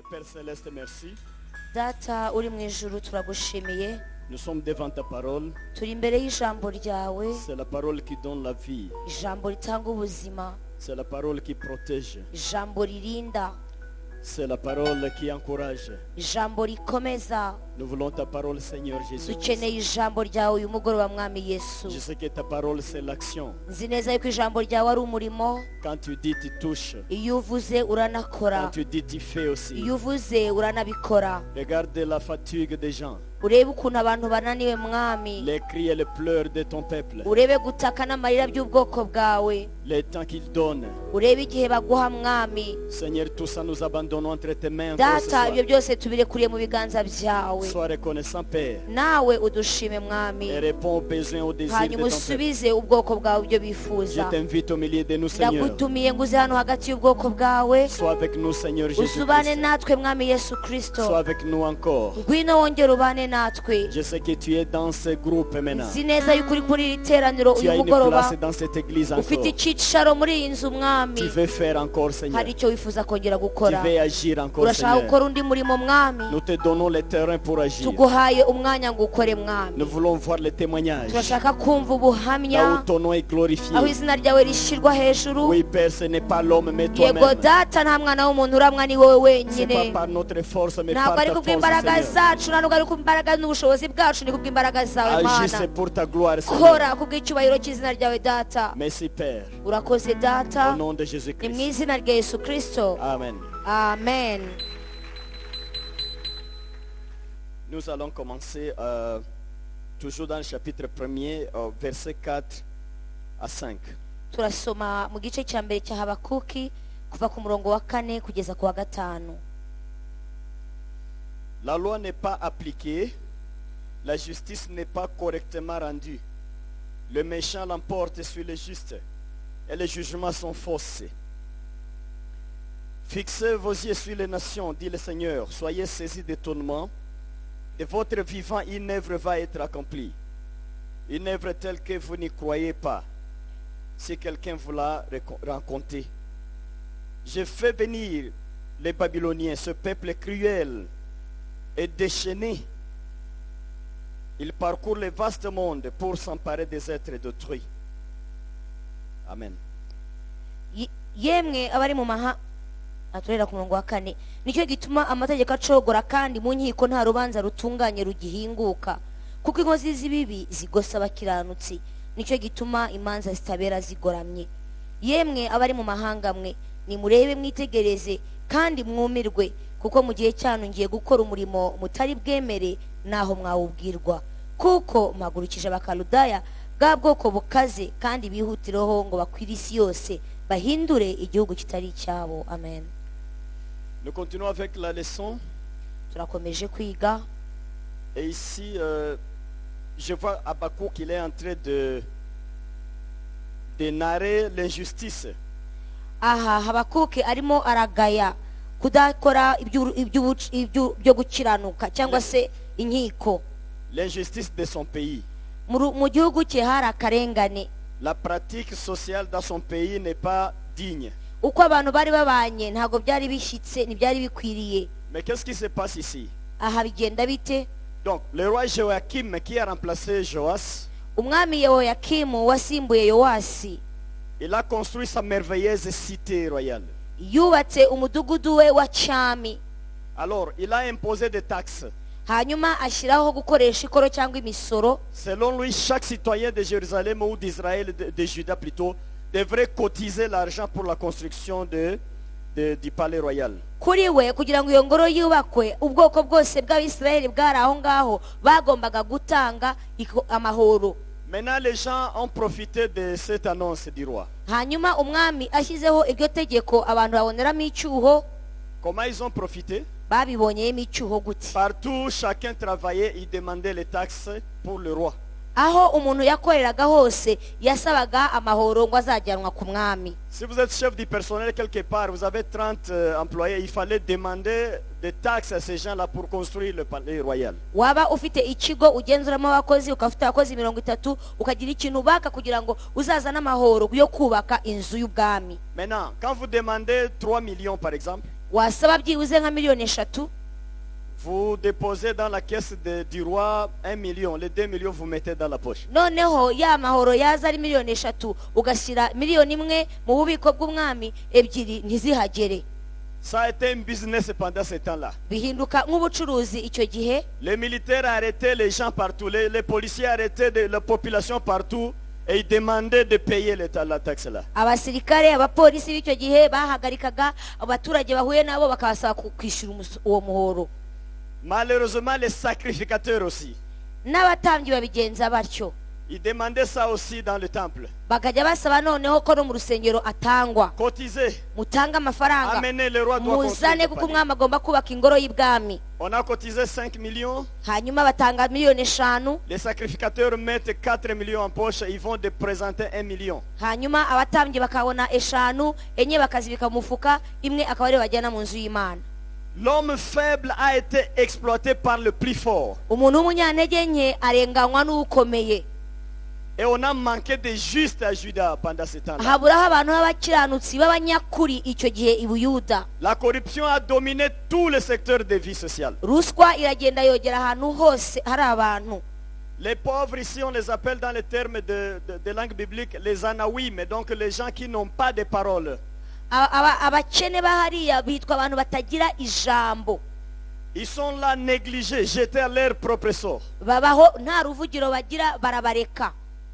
Père Céleste, merci. Data uri mu ijuru turagushimiye. Nous sommes devant ta parole. Turi imbere y'ijambo ryawe. C'est la parole qui donne la vie. Ijambo ritanga ubuzima. C'est la parole qui protège. Ijambo ririnda. C'est la parole qui encourage. Ijambo rikomeza. Nous voulons ta parole, Seigneur Jésus. Dukeneye ijambo ryawe uyu mugoroba mwami Yesu. Je sais que ta parole c'est l'action. Nzi neza yuko ijambo ryawe ari umurimo. Quand tu dis, tu touches. Iyo uvuze uranakora. Quand tu dis, tu fais aussi. Iyo uvuze uranabikora. Regarde la fatigue des gens. Urebe ukuntu abantu bananiwe mwami. Les cris et les pleurs de ton peuple. Urebe gutaka n'amarira by'ubwoko bwawe. Les temps qu'il donne. Urebe igihe baguha mwami. Seigneur, tout ça nous abandonnons entre tes mains. Data ibyo byose tubirekuriye mu biganza byawe. Sois reconnaissant, Père. Nawe udushime mwami. Et réponds aux besoins, aux désirs de Hanyuma ton peuple. usubize ubwoko bwawe ibyo Je bifuza. t'invite au milieu de nous, Seigneur. Ndagutumiye ngo uze hano hagati y'ubwoko bwawe. Sois avec nous, Seigneur Usubane Jésus-Christ. natwe mwami Yesu Sois Kristo. avec nous encore. Ngwino wongere ubane natwe. Je sais que tu es dans ce groupe maintenant. Nzi neza yuko uri muri iri teraniro Tu uyu as une mugoroba. place dans cette église encore. Ufite icyicaro muri iyi nzu mwami. Tu veux faire encore, Seigneur. Hari icyo wifuza kongera Tu gukora. veux agir encore, Urashaka Seigneur. gukora undi murimo mwami. Nous te donnons le terrain pour agir. Tuguhaye umwanya ngo ukore mwami. Nous voulons voir les témoignages. Turashaka kumva Là où ubuhamya. ton nom est glorifié. Aho izina ryawe rishyirwa hejuru. Oui, Père, ce n'est pas l'homme, mais Yego toi-même. data nta mwana w'umuntu uramwa ni wowe Ce n'est pas wenyine. par notre force, mais par Ntabwo ta ari force, kubw'imbaraga Seigneur. zacu ntabwo ari kubw'imbaraga n'ubushobozi bwacu ni kubw'imbaraga zawe Agissez mana. pour ta gloire, Seigneur. Kora kubw'icyubahiro cy'izina ryawe data. Merci, Père. Urakoze data. Au nom de Ni mu Jésus-Christ. izina rya Yesu Kristo. Amen. Amen. Nous allons commencer toujours dans le chapitre 1er, versets 4 à 5. Turasoma mu gice cya mbere cya Habakuki kuva ku murongo wa 4 kugeza ku wa 5. La loi n'est pas appliquée, la justice n'est pas correctement rendue. Le méchant l'emporte sur le juste et les jugements sont faussés. Fixez vos yeux sur les nations, dit le Seigneur, soyez saisis d'étonnement. De votre vivant, une œuvre va être accomplie. Une œuvre telle que vous n'y croyez pas. Si quelqu'un vous l'a raconté. Je fais venir les Babyloniens, ce peuple cruel et déchaîné. Il parcourt le vaste monde pour s'emparer des êtres d'autrui. Amen. Yemwe abari mu maha aturera ku murongo wa 4. Nicyo gituma amategeko acogora kandi mu nkiko nta rubanza rutunganye rugihinguka. Kuko inkozi z'ibibi zigosa abakiranutsi. Nicyo gituma imanza zitabera zigoramye. Yemwe abari mu mahanga mwe nimurebe mwitegereze kandi mwumirwe kuko mu gihe cyanu ngiye gukora umurimo mutari bwemere naho mwawubwirwa. Kuko mpagurukije abakaludaya bwa bwoko bukaze kandi bihutireho ngo bakwire isi yose bahindure igihugu kitari icyabo. Amen. Nous continuons avec la leçon. Turakomeje kwiga. Et ici, je vois Habakkuk qu'il est en train de narrer l'injustice. Aha Habakuki arimo aragaya kudakora ibyo gukiranuka cyangwa se inkiko. L'injustice de son pays. Mu gihugu cye hari akarengane. La pratique sociale dans son pays n'est pas digne. Uko abantu bari babanye ntago byari bishyitse ntibyari bikwiriye. Mais qu'est-ce qui se passe ici? Aha bigenda bite? Donc, le roi Joachim qui a remplacé Joas, Umwami Yehoyakimu wasimbuye Yowasi il a construit sa merveilleuse cité royale. yubatse umudugudu we wa cyami. Alors, il a imposé des taxes. Hanyuma ashyiraho gukoresha ikoro cyangwa imisoro. Selon lui, chaque citoyen de Jérusalem ou d'Israël, de Juda plutôt, devrait cotiser l'argent pour la construction du palais royal. Kuri we kugira ngo iyo ngoro yubakwe ubwoko bwose bw'Abisirayeli bwari aho ngaho bagombaga gutanga amahoro. Maintenant, les gens ont profité de cette annonce du roi. Hanyuma umwami ashyizeho iryo tegeko abantu baboneramo icyuho. Comment ils ont profité? Babibonyemo icyuho gute? Partout, chacun travaillait, il demandait les taxes pour le roi. Aho umuntu yakoreraga hose yasabaga amahoro ngo azajyanwa ku mwami. Si vous êtes chef du personnel quelque part, vous avez 30 employés, il fallait demander des taxes à ces gens-là pour construire le palais royal. Waba ufite ikigo ugenzuramo abakozi ukafite abakozi 30 ukagira ikintu baka kugira ngo uzazana amahoro yo kubaka inzu y'ubwami. Maintenant, quand vous demandez 3 millions par exemple, wasaba byibuze nka miliyoni 3, vous déposez dans la caisse du roi 1 million. Les 2 millions, vous mettez dans la poche. noneho ya mahoro yaza ari miliyoni 3 ugashyira miliyoni 1 mu bubiko bw'umwami, 2 ntizihagere. Ça a été un business pendant ce temps-là. Bihinduka nk'ubucuruzi icyo gihe. Les militaires arrêtaient les gens partout, les policiers arrêtaient la population partout et ils demandaient de payer la taxe là. Abasirikare, abapolisi b'icyo gihe bahagarikaga abaturage bahuye nabo bakabasaba kwishyura uwo muhoro. Malheureusement, les sacrificateurs aussi. N'abatambyi babigenza batyo. Ils demandaient ça aussi dans le temple. Bakajya basaba noneho ko no mu rusengero atangwa. Cotisez. Mutanga amafaranga. Amenez le roi doit muzane kuko umwami agomba kubaka ingoro y'ibwami. On a cotisé 5 millions. Hanyuma batanga miliyoni 5. Les sacrificateurs mettent 4 millions en poche, ils vont de présenter 1 million. Hanyuma abatambyi bakabona 5, enye bakazibika mu mufuka, imwe akaba ari bajyana mu nzu y'Imana. L'homme faible a été exploité par le plus fort. Umuntu w'umunyantege nke arenganywa n'ukomeye. Et on a manqué de justes à Juda pendant ce temps-là. Haburaho abantu b'abakiranutsi b'abanyakuri icyo gihe i Buyuda. La corruption a dominé tous les secteurs de vie sociale. Ruswa iragenda yogera ahantu hose hari abantu. Les pauvres ici, on les appelle dans les termes de langue biblique les anaouim, donc les gens qui n'ont pas de parole. Abakene bahariya bitwa abantu batagira ijambo. Ils sont là négligés, jetés à leur propre sort. Babaho nta ruvugiro bagira, barabareka.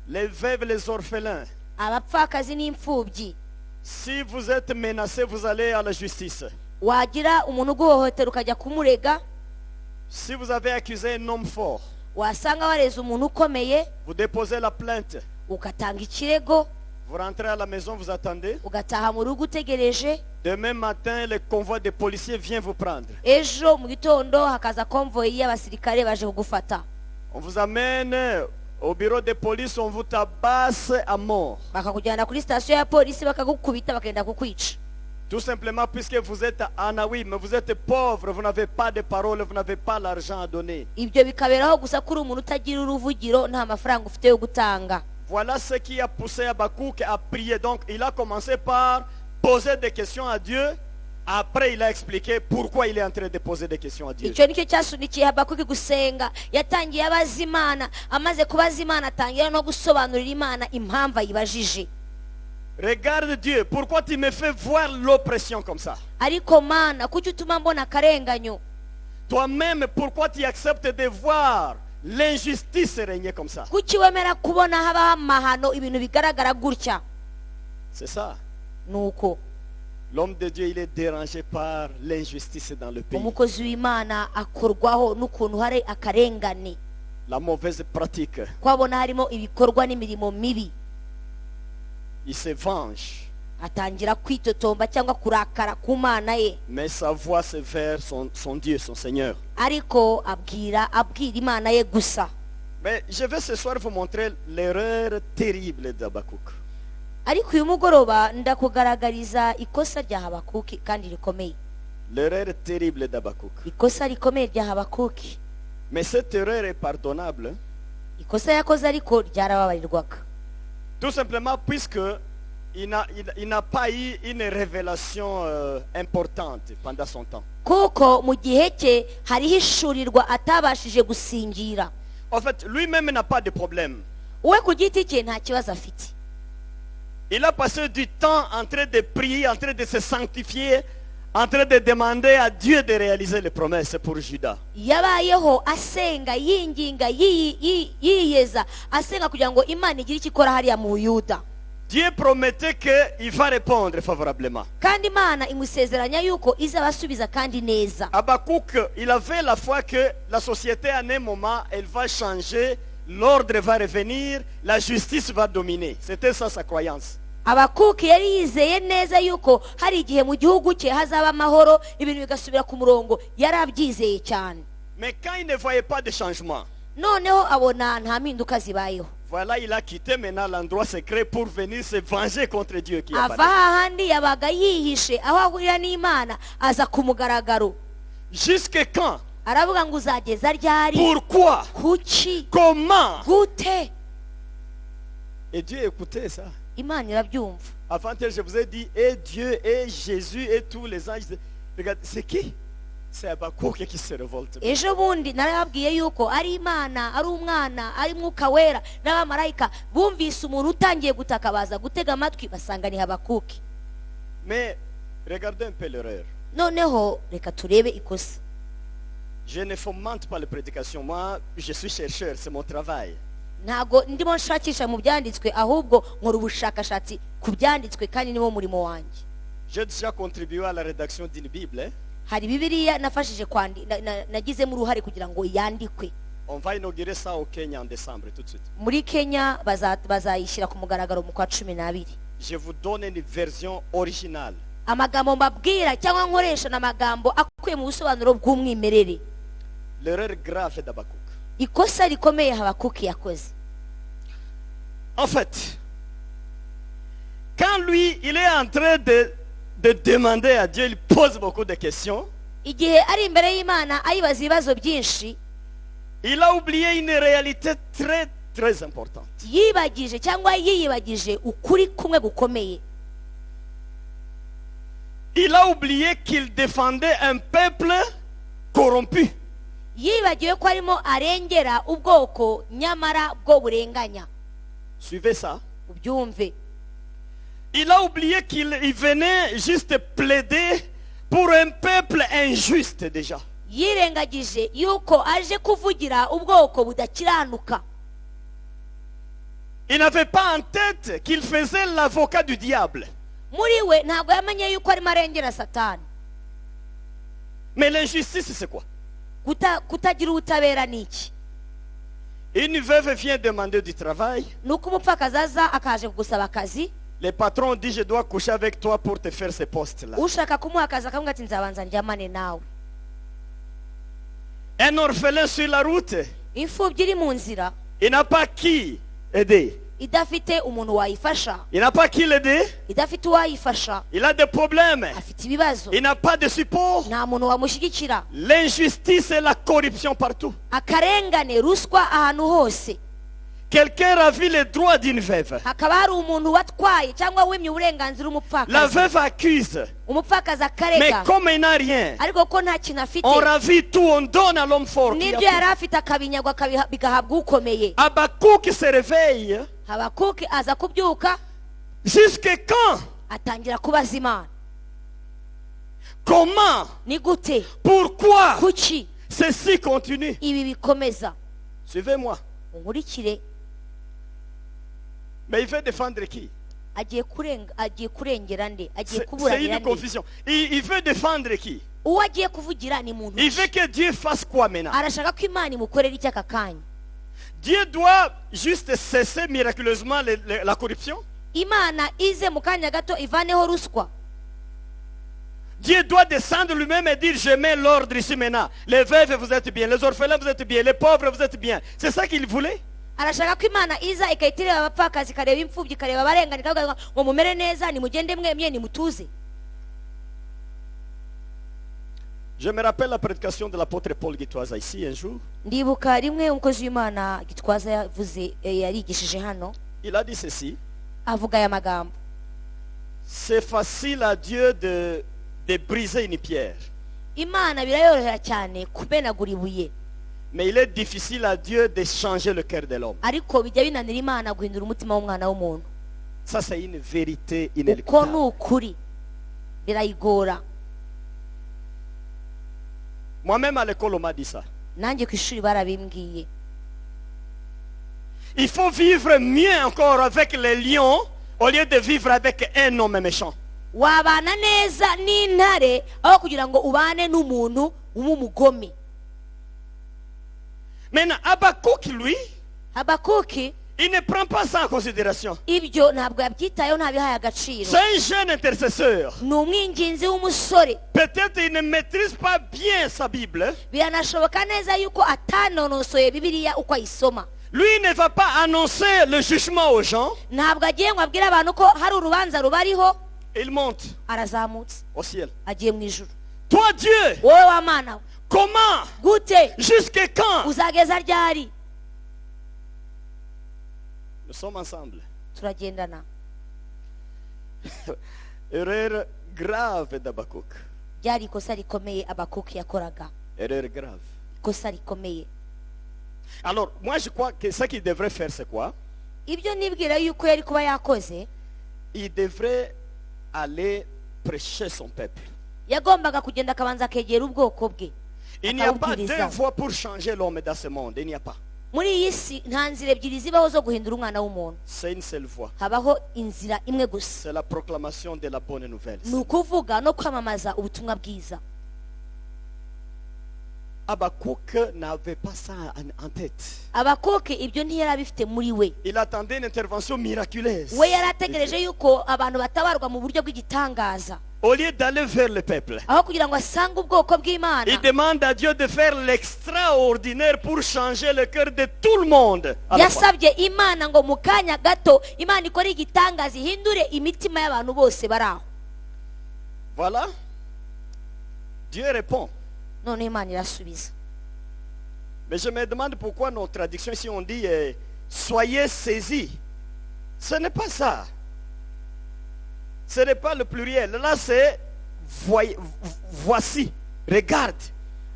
Les veuves, les orphelins. Abapfakazi n'imfubyi. Si vous êtes menacé, vous allez à la justice. Wagira umuntu uguhohotera ukajya kumurega. Si vous avez accusé un homme fort, wasanga wareze umuntu ukomeye, vous déposez la plainte. Ukatanga ikirego. Vous rentrez à la maison, vous attendez. Ugataha mu rugo utegereje. Demain matin, le convoi des policiers vient vous prendre. Ejo mu gitondo hakaza convoy y'abasirikare baje kugufata. On vous amène au bureau de police, on vous tabasse à mort. Bakakujyana kuri station ya polisi bakagukubita bakenda kukwica. Tout simplement puisque vous êtes anawi, mais vous êtes pauvre, vous n'avez pas de parole, vous n'avez pas l'argent à donner. Ibyo bikaberaho gusa kuri umuntu utagira uruvugiro nta mafaranga ufite yo gutanga. Voilà ce qui a poussé Habakkuk à prier. Donc il a commencé par poser des questions à Dieu. Après il a expliqué pourquoi il est en train de poser des questions à Dieu. Icyo nicyo cyasunikiye Habakuki gusenga. Yatangiye abaza Imana, amaze kubaza Imana atangira no gusobanurira Imana impamvu ayibajije. Regarde Dieu, pourquoi tu me fais voir l'oppression comme ça? Ariko Mana, kuki utuma mbona akarenganyo? Toi-même, pourquoi tu acceptes de voir l'injustice régner comme ça? Kuki wemera kubona habaho amahano ibintu bigaragara gutya? C'est ça. Nuko l'homme de Dieu, il est dérangé par l'injustice dans le pays. Umukozi w'Imana akorwaho n'ukuntu hari akarengane. La mauvaise pratique. Kwabona harimo ibikorwa n'imirimo mibi. Il se venge. Atangira kwitotomba cyangwa kurakara ku Mana ye. Mais sa voix c'est vers son Dieu, son Seigneur. Ariko abwira Imana ye gusa. Mais je vais ce soir vous montrer l'erreur terrible d'Habakkuk. Ariko uyu mugoroba ndakugaragariza ikosa rya Habakuki kandi rikomeye. L'erreur terrible d'Habakkuk. Ikosa rikomeye rya Habakuki. Mais cette erreur est pardonnable. Ikosa yakoze ariko ryarababarirwaga. Tout simplement puisque il n'a pas eu une révélation importante pendant son temps. Kuko mu gihe cye hariho ishurirwa atabashije gusingira. En fait, lui-même n'a pas de problème. We ku giti cye nta kibazo afite. Il a passé du temps en train de prier, en train de se sanctifier, en train de demander à Dieu de réaliser les promesses pour Juda. Yabayeho asenga yinginga yiyeza asenga kugira ngo Imana igire ikikora hariya mu Yuda. Dieu promettait qu'il va répondre favorablement. Kandi Imana imusezeranya yuko izabasubiza kandi neza. Habakkuk, il avait la foi que la société à un moment, elle va changer, l'ordre va revenir, la justice va dominer. C'était ça sa croyance. Habakuki yari yizeye neza yuko hari igihe mu gihugu cye hazaba amahoro ibintu bigasubira ku murongo. Yarabyizeye cyane. Mais quand il ne voyait pas de changement, noneho abona nta mpinduka zibayeho. Voilà, il a quitté maintenant l'endroit secret pour venir se venger contre Dieu qui a ava hahandi yabaga yihishe aho ahurira n'Imana aza ku mugaragaro. Jusque quand? Aravuga ngo uzageza ryari? Pourquoi? Kuki? Comment? Gute? Et Dieu écoutait ça. Imana irabyumva. Avant je vous ai dit, et Dieu, et Jésus, et tous les anges, Regarde, c'est qui? C'est Habakkuk qui se révolte. ejo bundi narababwiye yuko ari imana ari umwana ari mwuka wera n'abamarayika bumvise umuntu utangiye gutaka baza gutega amatwi basanga ni Habakuki. Mais regardez un peu l'erreur. Noneho reka turebe ikosa. Je ne fomente pas les prédications. Moi, je suis chercheur, c'est mon travail. Ntago ndimo nshakisha mu byanditswe ahubwo nkora ubushakashatsi ku byanditswe kandi niwo murimo wanjye. J'ai déjà contribué à la rédaction d'une Bible. Hari Bibiliya nafashije nagizemo uruhare kugira ngo yandikwe. On va inaugurer ça au Kenya en décembre tout de suite. Muri Kenya bazayishyira ku mugaragaro mu kwa 12. Je vous donne une version originale. Amagambo mbabwira cyangwa nkoresha n'amagambo akuye mu busobanuro bw'umwimerere. L'erreur grave d'Habakkuk. Ikosa rikomeye Habakuki yakoze. En fait, quand lui, il est en train de demander à Dieu, il pose beaucoup de questions. Igihe ari imbere y'Imana ayibaza ibibazo byinshi, il a oublié une réalité très très importante. Yibagije cyangwa yiyibagije ukuri kumwe gukomeye. Il a oublié qu'il défendait un peuple corrompu. Yibagiwe ko arimo arengera ubwoko nyamara bwo burenganya. Suivez ça. Ubyumve. Il a oublié qu'il venait juste plaider pour un peuple injuste déjà. Yirengagije yuko aje kuvugira ubwoko budakiranuka. Il n'avait pas en tête qu'il faisait l'avocat du diable. Muri we ntabwo yamenye yuko arimo arengera Satani. Mais l'injustice c'est quoi? Kutagira ubutabera niki? Une veuve vient demander du travail. Nuko umupfakazi aza akaje kugusaba akazi. Les patrons disent je dois coucher avec toi pour te faire ce poste là. Ushaka kumuha akazi akamubwira ati nzabanza njyamane nawe. Un orphelin sur la route. Imfubyi iri mu nzira. Il n'a pas qui aider. Idafite umuntu wayifasha. Il n'a pas qui l'aider. Idafite uwayifasha. Il a des problèmes. Afite ibibazo. Il n'a pas de support. Nta muntu wamushyigikira. L'injustice et la corruption partout. Akarengane ruswa ahantu hose. Quelqu'un a vu les droits d'une veuve. Hakaba hari umuntu watwaye cyangwa wimye uburenganzira umupfakazi. La veuve accuse. Umupfakazi akarega. Mais comme il n'a rien, ariko ko nta kintu afite, on ravit tout, on donne à l'homme fort. N'ibyo yari afite akabinyagwa bigahabwa ukomeye. Habakkuk se réveille. Habakuki aza kubyuka. Jusque quand? Atangira kubaza Imana. Comment? Ni gute? Pourquoi? Kuki? Ceci continue. Ibi bikomeza. Suivez-moi. Unkurikire. Mais il veut défendre qui? Agiye kurengera nde? Agiye C'est kuburanira une nde? confusion. Il veut défendre qui? Uwo agiye kuvugira ni muntu. Il veut que Dieu fasse quoi maintenant? Arashaka ko Imana imukorera iki aka kanya? Dieu doit juste cesser miraculeusement la corruption? Imana ize mu kanya gato ivaneho ruswa? Dieu doit descendre lui-même et dire je mets l'ordre ici maintenant. Les veuves vous êtes bien, les orphelins vous êtes bien, les pauvres vous êtes bien. C'est ça qu'il voulait? Arashaka ko Imana iza ikayitirira abapfakazi kareba imfubyi kareba abarengani kavuga ngo mumere neza ni mugende mwemye ni mutuze. Je me rappelle la prédication de l'apôtre Paul Gitwaza ici un jour. Ndibuka rimwe umukozi w'Imana Gitwaza yavuze yarigishije hano. Il a dit ceci. Avuga aya magambo. C'est facile à Dieu de briser une pierre. Imana birayorohera cyane kubenagura ibuye. Mais il est difficile à Dieu de changer le cœur de l'homme. Ariko bijya binanira Imana guhindura umutima w'umwana w'umuntu. Ça c'est une vérité Uko inéluctable. ni ukuri birayigora. Moi-même à l'école on m'a dit ça. Nanjye ku ishuri barabimbwiye. Il faut vivre mieux encore avec les lions au lieu de vivre avec un homme méchant. Wabana neza n'intare aho kugira ngo ubane n'umuntu w'umugome. Maintenant Habakkuk lui, Habakuki il ne prend pas ça en considération. ibyo ntabwo yabyitayeho ntabihaye agaciro. C'est un jeune intercesseur. Ni umwinginzi w'umusore. Peut-être il ne maîtrise pas bien sa Bible. Biranashoboka neza yuko atanonosoye Bibiliya uko ayisoma. Lui ne va pas annoncer le jugement aux gens. Ntabwo agiye ngo abwire abantu ko hari urubanza rubariho. Il monte Arazamutse au ciel. agiye mu ijuru. Toi Dieu, Wowe wa mana, comment? gute? Jusque quand? Uzageza ryari? Nous sommes ensemble. Turagendana. Erreur grave d'Habakkuk. ryari ikosa rikomeye Abakuki yakoraga, Erreur grave. ikosa rikomeye. Alors, moi je crois que ce qu'il devrait faire, c'est quoi? Ibyo nibwira yuko yari kuba yakoze, Il devrait aller prêcher son peuple. yagombaga kugenda akabanza akegera ubwoko bwe. Il n'y a pas Akabubwiriza. deux voies pour changer l'homme dans ce monde. Il n'y a pas. Muri iyi si nta nzira ebyiri zibaho zo guhindura umwana w'umuntu, C'est une seule voie. habaho inzira imwe gusa, C'est la proclamation de la bonne nouvelle. ni ukuvuga no kwamamaza ubutumwa bwiza. Habakkuk n'avait pas ça en tête. Abakuki ibyo ntiyari abifite muri we. Il attendait une intervention miraculeuse. We yari ategereje yuko abantu batabarwa mu buryo bw'igitangaza, Au lieu d'aller vers le peuple, aho kugira ngo asange ubwoko bw'Imana. il demande à Dieu de faire l'extraordinaire pour changer le cœur de tout le monde. à la fois. Yasabye Imana ngo mu kanya gato Imana ikore igitangaza ihindure imitima y'abantu bose bari aho. Voilà. Dieu répond. None Imana irasubiza. Mais je me demande pourquoi nos traductions ici on dit soyez saisis. Ce n'est pas ça. Ce n'est pas le pluriel. Là c'est voici, regarde.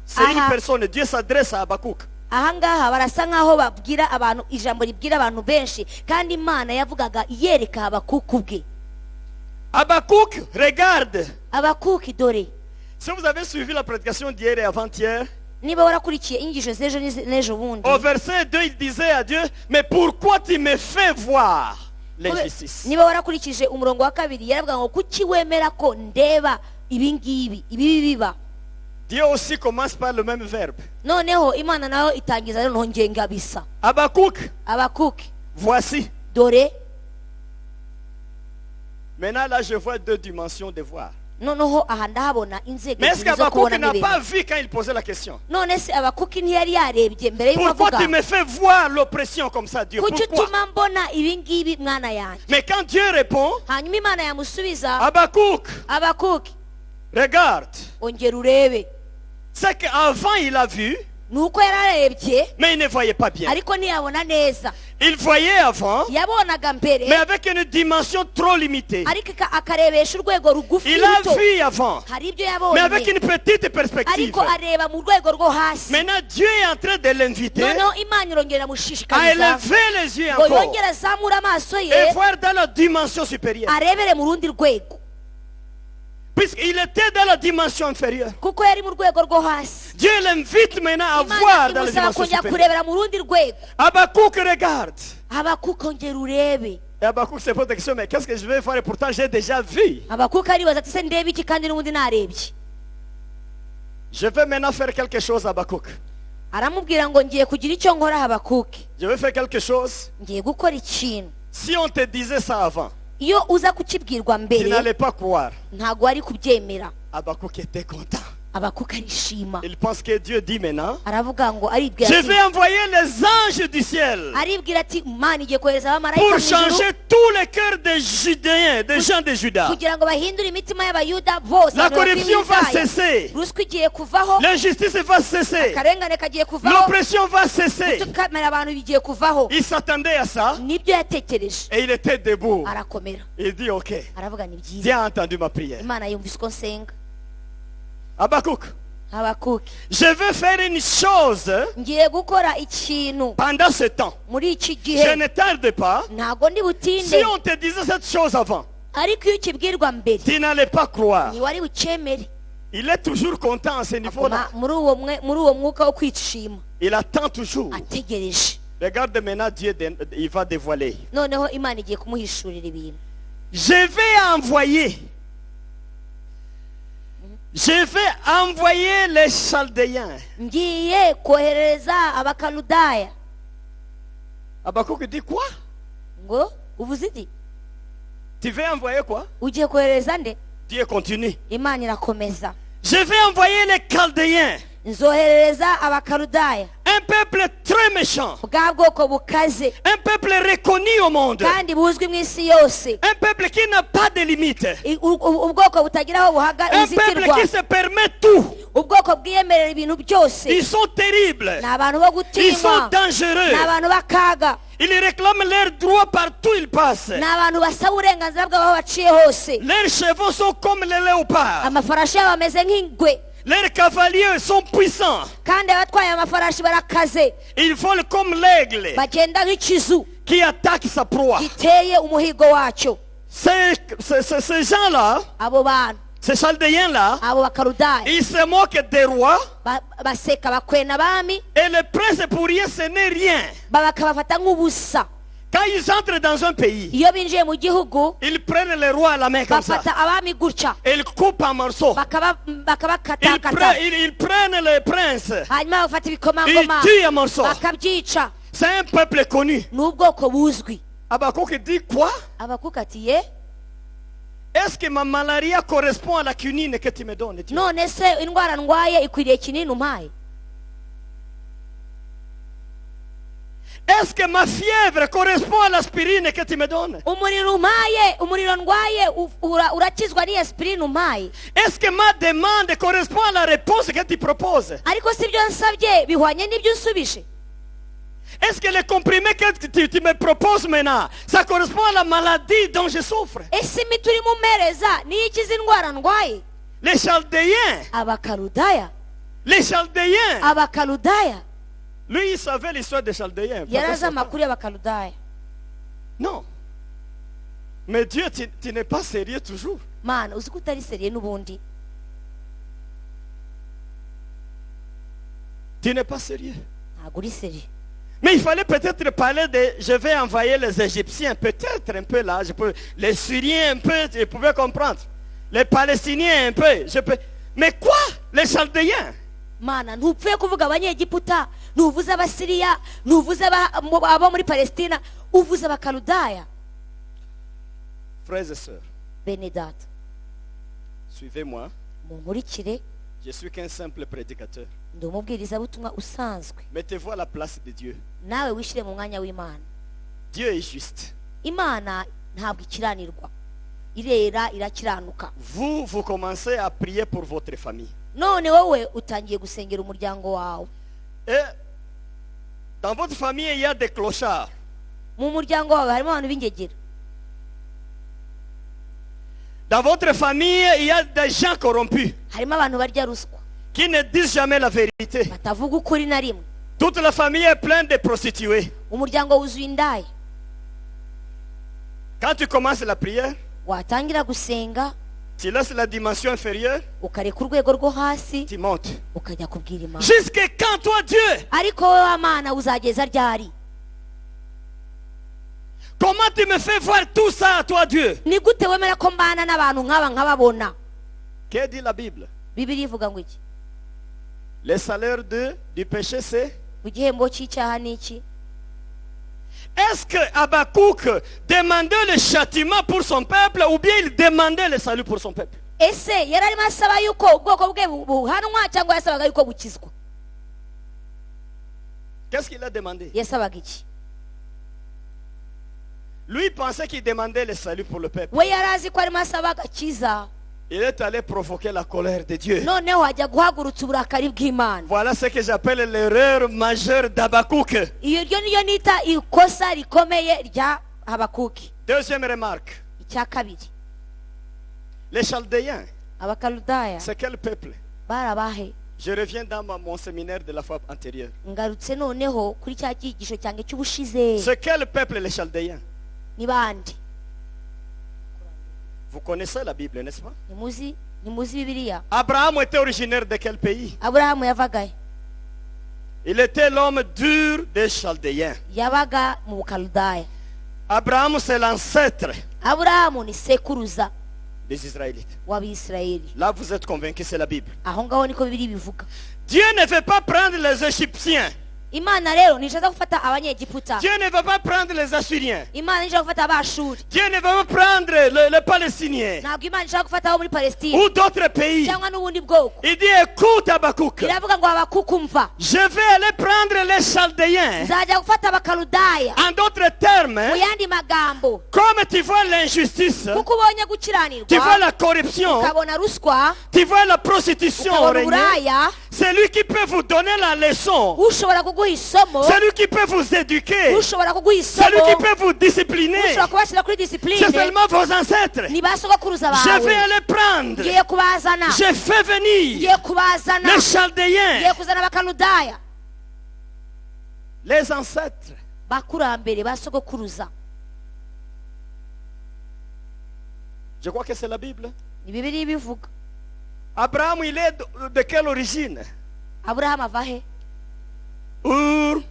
C'est une Aha. personne. Dieu s'adresse à Habakkuk. Ahangaha barasa nkaho babwira abantu ijambo ribwira abantu benshi, kandi Imana yavugaga yereka Abakuki ubwe. Habakkuk, regarde. Abakuki dore. Si vous avez suivi la prédication d'hier et avant-hier, Niba warakurikiye inyigisho z'ejo n'ejo bundi, au verset 2, il disait à Dieu, mais pourquoi tu me fais voir l'injustice? niba warakurikije umurongo wa kabiri yaravuga ngo kuki wemera ko ndeba ibi biba. Dieu aussi commence par le même verbe. Noneho Imana nayo itangiza rero ngenga bisa. Habakkuk, Abakuki voici. dore. Maintenant là, je vois deux dimensions de voir. Noneho aha ndahabona inzego Mais est-ce ebyiri zo qu'Habakkuk kubona n'a n'ibintu. pas vu quand il posait la question? None se Abakuki ntiyari yarebye mbere y'uko Pourquoi avuga tu me fais voir l'oppression comme ça, Dieu? kuki Pourquoi? utuma mbona ibi ngibi mwana yanjye? Mais quand Dieu répond, Hanyuma Imana yamusubiza, Habakkuk, Abakuki regarde. ongera urebe. C'est qu'avant il a vu, Nuko yararebye mais il ne voyait pas bien. ariko ntiyabona neza. Il voyait avant, Yabonaga mbere mais avec une dimension trop limitée. ariko akarebesha urwego rugufi Il a ruto. vu avant, Hari ibyo mais avec yabonye une petite perspective. ariko areba mu rwego rwo hasi. Maintenant, Dieu est en train de l'inviter Noneho Imana irongera à iramushishikariza élever les yeux ngo encore yongere azamure amaso ye et voir dans la dimension supérieure. arebere mu rundi rwego, Puisqu'il était dans la dimension inférieure. kuko yari mu rwego rwo hasi. Dieu l'invite maintenant à Imana voir dans la imusaba dimension kongera supérieure. kurebera mu rundi rwego. Habakkuk regarde. Abakuki ongera urebe. Et Habakkuk se pose la question, mais qu'est-ce que je vais faire? Et pourtant, j'ai déjà vu. Abakuki aribaza ati se ndebe iki kandi n'ubundi narebye. Je vais maintenant faire quelque chose, Habakkuk. Aramubwira ngo ngiye kugira icyo nkora Habakuki, Je vais faire quelque chose. ngiye gukora ikintu. Si on te disait ça avant, Iyo uza kukibwirwa tu mbere n'allais pas croire. ntabwo wari kubyemera. Habakkuk était content. Abakuki arishima, Il pense que Dieu dit maintenant, aravuga ngo aribwira je ati vais envoyer les anges du ciel aribwira ati Imana igiye kohereza abamarayika pour mu ijuru changer tous les cœurs des Judéens, des gens de Juda. kugira ngo bahindure imitima y'Abayuda bose. La abantu batuye corruption va Yudaya. cesser. Ruswa igiye kuvaho, L'injustice va cesser. akarengane kagiye kuvaho, L'oppression va cesser. tukamera abantu bigiye kuvaho. Il s'attendait à ça Nibyo yatekereje, et il était debout. arakomera, Il dit, ok, aravuga ni byiza, Dieu a entendu ma prière. Imana yumvise uko nsenga. Habakkuk, Habakuki, je vais faire une chose ngiye gukora ikintu pendant ce temps. muri iki Je gihe, ne tarde pas. ntago ndi Si butinde. on te disait cette chose avant, Ariko iyo ukibwirwa mbere tu n'allais pas croire. ntiwari bucemere. Il est toujours content à ce niveau-là. muri uwo mwuka wo kwishima, Il attend toujours. ategereje. Regarde maintenant, Dieu il va dévoiler. Noneho Imana igiye kumuhishurira ibintu. Je vais envoyer les Chaldéens. Ngiye kohereza Abakaludaya. Habakkuk dit quoi? Ngo uvuze iki? Tu veux envoyer quoi? Ugiye kohereza nde? Dieu continue. Imana irakomeza. Je vais envoyer les Chaldéens. Nzohereza Abakaludaya, Un peuple très méchant. bwa bwoko bukaze Un peuple reconnu au monde. kandi buzwi mu isi yose. Un peuple qui n'a pas de limite. Ubwoko butagira aho Un peuple buzitirwa. qui se permet tout. Ubwoko bwiyemerera ibintu byose. Ils sont terribles. Ni abantu bo Ils sont gutinywa, dangereux. ni abantu b'akaga. Ils réclament leurs droits partout où ils passent. ni abantu basaba uburenganzira bwabo aho baciye hose. Leurs chevaux sont comme les léopards. Amafarashi yabo ameze nk'ingwe, Leurs cavaliers sont puissants. kandi abatwaye amafarashi barakaze, Ils volent comme l'aigle bagenda nk'ikizu qui attaque sa proie. giteye umuhigo wacyo. Ces gens-là, Abo bantu, ces Chaldéens-là, abo bakarudaya ils se moquent des rois. baseka bakwena abami, Et le prince pour rien, ce n'est rien. bakabafata nk'ubusa. Quand ils entrent dans un pays, Iyo binjiye mu gihugu ils prennent le roi à la main comme ça. bafata abami gutya, Et ils coupent en morceaux. bakabakatakata, Ils prennent le prince. hanyuma bafata Ils ibikomangoma tuent en morceaux. bakabyica. C'est un peuple connu. Ni ubwoko buzwi. Habakkuk dit quoi? Abakuka ati ye, Est-ce que ma malaria correspond à la quinine que tu me donnes, Dieu? none se indwara ndwaye ikwiriye kinini umpaye? Est-ce que ma fièvre correspond à l'aspirine que tu me donnes? Umuriro umpaye, umuriro ndwaye urakizwa n'iyo aspirine umpaye? Est-ce que ma demande correspond à la réponse que tu proposes? Ariko si ibyo nsabye bihwanye n'ibyo unsubije? Est-ce que les comprimés que tu me proposes maintenant, ça correspond à la maladie dont je souffre? Ese imiti urimo umpereza niyo ikiza indwara ndwaye? Les Chaldéens, Abakaludaya, les Chaldéens, abakaludaya, lui il savait l'histoire des Chaldéens. yari azi amakuru y'abakaludaya. Non. Mais Dieu, tu n'es pas sérieux toujours. Mana uzi ko utari seriye n'ubundi? Tu n'es pas sérieux. Ntabwo uri seriye. Mais il fallait peut-être parler de je vais envoyer les Égyptiens, peut-être un peu là, les Syriens un peu, je pouvais comprendre. Les Palestiniens un peu, mais quoi? Les Chaldéens? Mana ntupfuye kuvuga abanyegiputa, ntuvuze abasiriya, ntuvuze abo muri Palestina, uvuze abakaludaya. Frères et sœurs, Bene data, suivez-moi. munkurikire, Je suis qu'un simple prédicateur. ndi umubwirizabutumwa usanzwe. Mettez-vous à la place de Dieu. Nawe wishire mu mwanya w'Imana. Dieu est juste. Imana ntabwo ikiranirwa, irera irakiranuka. Vous commencez à prier pour votre famille. None wowe utangiye gusengera umuryango wawe. Et dans votre famille, il y a des clochards. Mu muryango wawe harimo abantu b'ingegera. Dans votre famille, il y a des gens corrompus Harimo abantu barya ruswa, qui ne disent jamais la vérité. batavuga ukuri na rimwe. Toute la famille est pleine de prostituées. Umuryango wuzuye indaya. Quand tu commences la prière, Watangira gusenga, tu laisses la dimension inférieure, ukareka urwego rwo hasi, tu montes. ukajya kubwira Imana. Jusqu'à quand, toi, Dieu? Ariko wowe Mana uzageza ryari? Comment tu me fais voir tout ça, toi, Dieu? Ni gute wemera ko mbana n'abantu nk'aba nkababona? Que dit la Bible? Bibiliya ivuga ngo iki? Le salaire du péché, c'est... Igihembo cy'icyaha ni iki? Est-ce que Habakkuk demandait le châtiment pour son peuple ou bien il demandait le salut pour son peuple? Ese yari arimo asaba yuko ubwoko bwe buhanwa cyangwa yasabaga yuko bukizwa? Qu'est-ce qu'il a demandé? Yasabaga iki? Lui pensait qu'il demandait le salut pour le peuple. We yari azi ko arimo asaba agakiza, Il est allé provoquer la colère de Dieu. noneho ajya guhagurutsa uburakari bw'Imana. Voilà ce que j'appelle l'erreur majeure d'Habakkuk. Iyo ryo niyo nita ikosa rikomeye rya Habakuki. Deuxième remarque. Icya kabiri, Les Chaldéens, abakaludaya c'est quel peuple? barabahe? Je reviens dans mon séminaire de la fois antérieure. Ngarutse noneho kuri cya cyigisho cyange cy'ubushize. C'est quel peuple les Chaldéens? Ni bandi? Vous connaissez la Bible, n'est-ce pas? Nimuzi Bibiliya? Abraham était originaire de quel pays? Aburahamu yavagahe? Il était l'homme dur des Chaldéens. Yabaga mu bukaludaya. Abraham, c'est l'ancêtre Aburahamu ni sekuruza des Israélites. w'Abisirayeli. Là, vous êtes convaincus, c'est la Bible. Aho ngaho niko Bibiliya bivuga. Dieu ne veut pas prendre les Égyptiens. Imana rero nishaka gufata abanyegiputa. Dieu ne veut pas prendre les Assyriens. Imana nishaka gufata abashuri. Dieu ne veut pas prendre les Palestiniens Ntabwo Imana ishaka gufata abo muri Palestine ou d'autres pays. cyangwa n'ubundi bwoko. Il dit, écoute Habakkuk, Iravuga ngo Habakuki umva, je vais aller prendre les Chaldéens. nzajya gufata abakaludaya. En d'autres termes, Mu yandi magambo, comme tu vois l'injustice, kuko ubonye tu vois gukiranirwa, la corruption, ukabona ruswa, tu vois la prostitution ukabona régner, uburaya, C'est lui qui peut vous donner la leçon. ushobora kuguha isomo, C'est lui qui peut vous éduquer. ushobora kuguha C'est lui qui isomo, peut vous discipliner. ushobora kubashyira kuri C'est disipurine. seulement vos ancêtres. Ni ba sogokuruza Je vais bawe aller prendre. ngiye kubazana, J'ai fait venir ngiye kubazana, les Chaldéens, ngiye kuzana abakaludaya, les ancêtres. bakurambere ba sogokuruza. Je crois que c'est la Bible. Ni Bibiliya ibivuga. Abraham, il est de quelle origine? Aburahamu ava he? Ur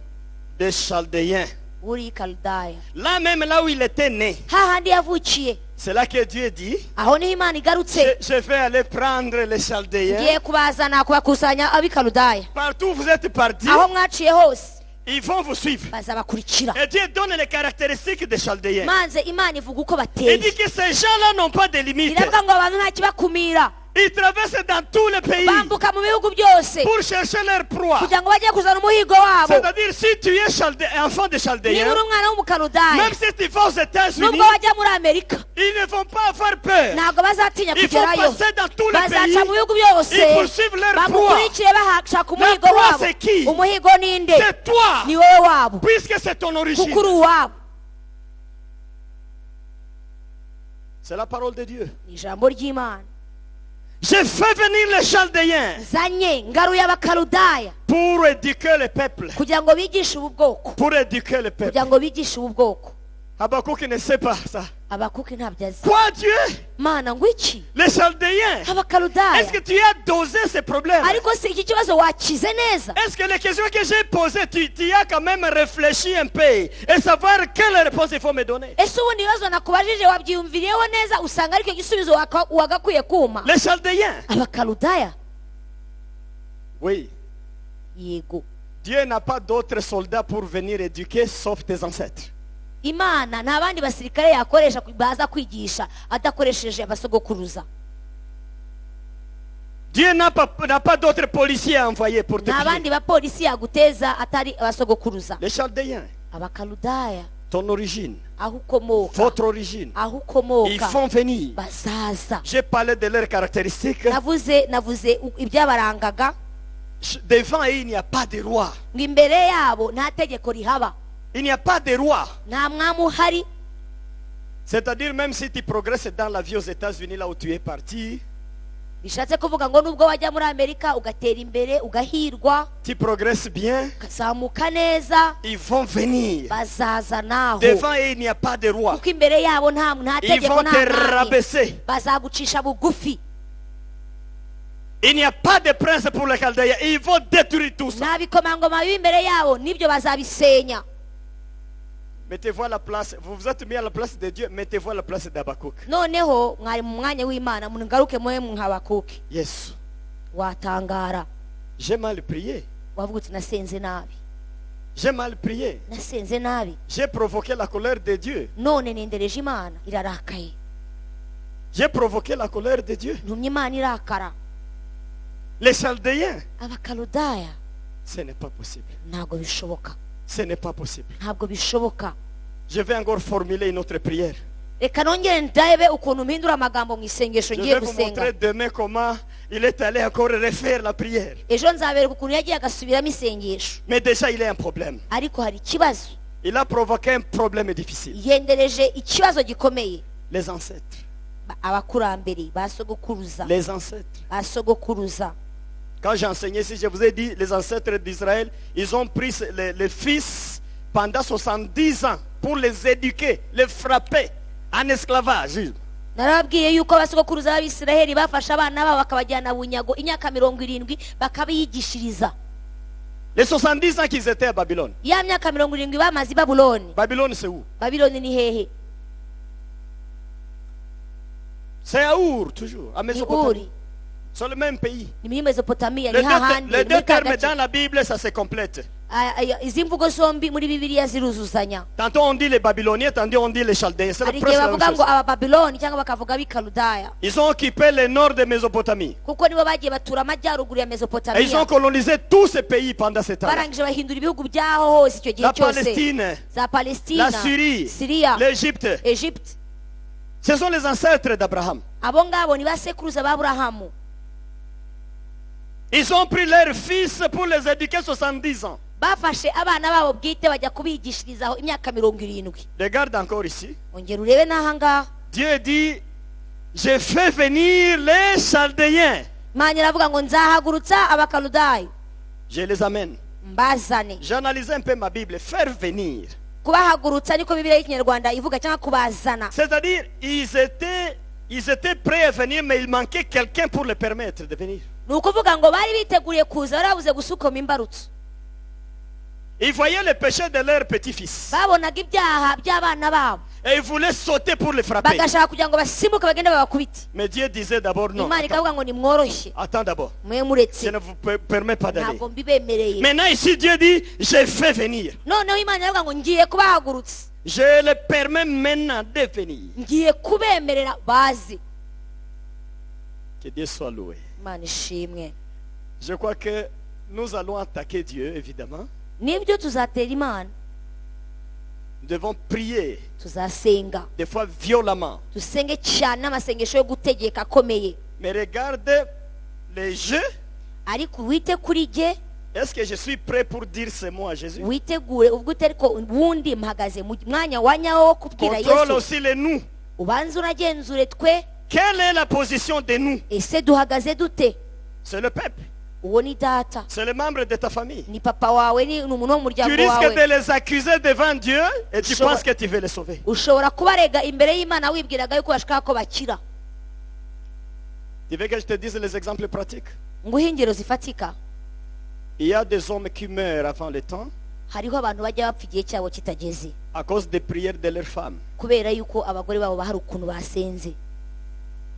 des Chaldéens. Uri i Kaludaya. Là même, là où il était né. Hahandi yavukiye, C'est là que Dieu dit, aho niho Imana igarutse, je vais aller prendre les Chaldéens. ngiye kubazana kubakusanya ab'i Kaludaya. Partout où vous êtes partis, Aho mwaciye hose ils vont vous suivre. bazabakurikira. Et Dieu donne les caractéristiques des Chaldéens. Manze Imana ivuga uko Il bateye. dit que ces gens-là n'ont pas de limites. Iravuga ngo abantu nta kibakumira, Ils traversent dans tous les pays bambuka mu bihugu byose pour chercher leur proie. kugira ngo bajye kuzana umuhigo wabo. C'est-à-dire, si tu es enfant de Niba Chaldéens, uri umwana w'umukaludaya, même si tu vas aux États-Unis, nubwo bajya muri Amerika, ils ne vont pas avoir peur. ntabwo bazatinya Ils vont kugerayo, passer dans tous les pays. bazaca mu bihugu byose, Ils poursuivent leur proie. bamukurikire bahashaka umuhigo proie, wabo. c'est qui? Umuhigo ninde? C'est toi, Ni wowe wabo, puisque c'est ton origine. kuko uri uwabo. C'est la parole de Dieu. Ni ijambo ry'Imana. J'ai fait venir les Chaldéens Nzanye ngaruye abakaludaya pour éduquer le peuple. kugira ngo bigishe ubu bwoko, Pour éduquer le peuple. kugira ngo bigishe ubu bwoko. Habakkuk ne sait pas ça. Abakuki ntabyo azi. Quoi, Dieu? Mana ngo iki? Les Chaldéens. Abakaludaya. Est-ce que tu as dosé ces problèmes? Ariko si iki kibazo wakize neza? Est-ce que les questions que j'ai posées, tu as quand même réfléchi un peu et savoir quelle réponse il faut me donner? Ese ubundi ibibazo nakubajije wabyiyumviriyeho neza usanga aricyo gisubizo wagakwiye kuma? Les Chaldéens. Abakaludaya. Oui. Yego. Dieu n'a pas d'autres soldats pour venir éduquer sauf tes ancêtres. Imana nta bandi basirikare yakoresha baza kwigisha adakoresheje abasogokuruza. Dieu n'a pas d'autres policiers à envoyer pour te Nta tuer. bandi bapolisi yaguteza atari abasogokuruza. Les Chaldéens, Abakaludaya, ton origine, aho ukomoka, votre origine, aho ils ukomoka font venir. bazaza. J'ai parlé de leurs caractéristiques. navuze ibyabarangaga, Devant eux, il n'y a pas de roi. ngo imbere yabo nta tegeko rihaba, Il n'y a pas de roi. nta mwami uhari. C'est-à-dire, même si tu progresses dans la vie aux États-Unis, là où tu es parti, Bishatse kuvuga ngo nubwo wajya muri Amerika ugatera imbere ugahirwa tu progresses bien, ukazamuka neza, ils vont venir. bazaza naho, Devant eux, il n'y a pas de roi. kuko imbere yabo nta Ils tegeko vont nta te mwami. rabaisser. Bazagucisha bugufi, Il n'y a pas de prince pour les Chaldéens. Ils vont détruire tout ça. nta bikomangoma biri imbere yabo, nibyo bazabisenya. Mettez-vous à la place. Vous vous êtes mis à la place de Dieu. Mettez-vous à la place d'Habakkuk. Noneho mwari mu mwanya w'Imana, mugaruke mwe nk'Abakuki. Yes. Watangara, J'ai mal prié. wavuga uti nasenze nabi, J'ai mal prié. nasenze nabi, J'ai provoqué la colère de Dieu. none nendereje Imana irarakaye, J'ai provoqué la colère de Dieu. ntumye Imana irakara. Les Chaldéens, Abakaludaya, ce n'est pas possible. ntabwo bishoboka, Ce n'est pas possible. ntabwo bishoboka. Je vais encore formuler une autre prière. Reka nongere ndabe ukuntu mpindura amagambo mu isengesho Je ngiye vais vous gusenga. montrer demain comment il est allé encore refaire la prière. Ejo nzabereka ukuntu yagiye agasubiramo isengesho, Mais déjà, il y a un problème. ariko hari ikibazo, Il a provoqué un problème difficile. yendereje ikibazo gikomeye. Les ancêtres. Abakurambere basogokuruza, Les ancêtres. basogokuruza. Quand j'ai enseigné ici, je vous ai dit, les ancêtres d'Israël, ils ont pris les fils pendant 70 ans pour les éduquer, les frapper en esclavage. Narababwiye yuko abasogokuruza b'Abisiraheli bafashe abana babo bakabajyana bunyago imyaka 70 bakabiyigishiriza. Les 70 ans qu'ils étaient à Babylone. Ya myaka 70 bamaze i Babuloni. Babylone, c'est où? Babuloni ni hehe? C'est à Our, toujours, à Ni Mésopotamie. Uri, C'est le même pays. ni muri Mesopotamia, Les ni hahandi. deux muri ka termes gace. dans la Bible, ça se complète. Izi mvugo zombi muri Bibiliya ziruzuzanya. Tantôt on dit les Babyloniens, tantôt on dit les Chaldéens. C'est Hari presque igihe la même bavuga ngo chose. Abababiloni cyangwa bakavuga ab'Ikaludaya, Ils ont occupé le nord de Mésopotamie. kuko nibo bagiye batura amajyaruguru ya Et ils Mesopotamia. ont colonisé tous ces pays pendant ce temps. Barangije bahindura ibihugu byaho hose icyo gihe La cyose. Palestine, Za Palestina, la Syrie, Syria, l'Égypte. Egypte. Ce sont les ancêtres d'Abraham. Abo ngabo ni basekuruza ba Aburahamu. Ils ont pris leurs fils pour les éduquer 70 ans. bafashe abana babo bwite bajya kubigishirizaho imyaka 70. Regarde encore ici. ongera urebe n'aha ngaha Dieu dit, je fais venir les Chaldéens. imana iravuga ngo nzahagurutsa abakaludayo Je les amène. mbazane. J'analyse un peu ma Bible. Faire venir. kubahagurutsa niko bibiliya y'ikinyarwanda ivuga, cyangwa kubazana. C'est-à-dire, ils étaient prêts à venir, mais il manquait quelqu'un pour les permettre de venir. ni ukuvuga ngo bari biteguriye kuza, barabuze gusukoma imbarutso. Ils voyaient le péché de leur petit-fils. babonaga ibyaha by'abana babo Et ils voulaient sauter pour les frapper. bagashaka kugira ngo basimbuke bagende babakubite. Mais Dieu disait d'abord non. imana ikavuga ngo nimworoshye, Attends d'abord. mwe Je muretse, ne vous permets pas d'aller. ntabwo mbibemereye. Maintenant ici Dieu dit, je fais venir. noneho imana iravuga ngo ngiye kubahagurutsa, Je les permets maintenant de venir. ngiye kubemerera baze. Que Dieu soit loué. imana ishimwe. Je crois que nous allons attaquer Dieu, évidemment. nibyo tuzatera imana, Nous devons prier, tuzasenga, des fois violemment. dusenge cyane n'amasengesho yo gutegeka akomeye. Mais regarde les jeux. ariko wite kuri jye, Est-ce que je suis prêt pour dire ce mot à Jésus? witegure ubwo utari ko ubundi mpagaze mu mwanya wa nyawo wo kubwira Contrôle yesu. aussi les nous. ubanze unagenzure twe, Quelle est la position de nous? ese duhagaze dute? C'est le peuple. uwo ni data, C'est le membre de ta famille. ni papa wawe, ni umuntu wo mu Tu muryango risques de wawe. les accuser devant Dieu et tu Je- penses que tu veux les sauver. ushobora kubarega imbere y'imana wibwiraga yuko bashaka ko bakira. Tu veux que je te dise les exemples pratiques? nguhe ingero zifatika. Il y a des hommes qui meurent avant le temps hariho abantu bajya bapfa igihe cyabo kitageze à cause des prières de leurs femmes. kubera yuko abagore babo hari ukuntu basenze.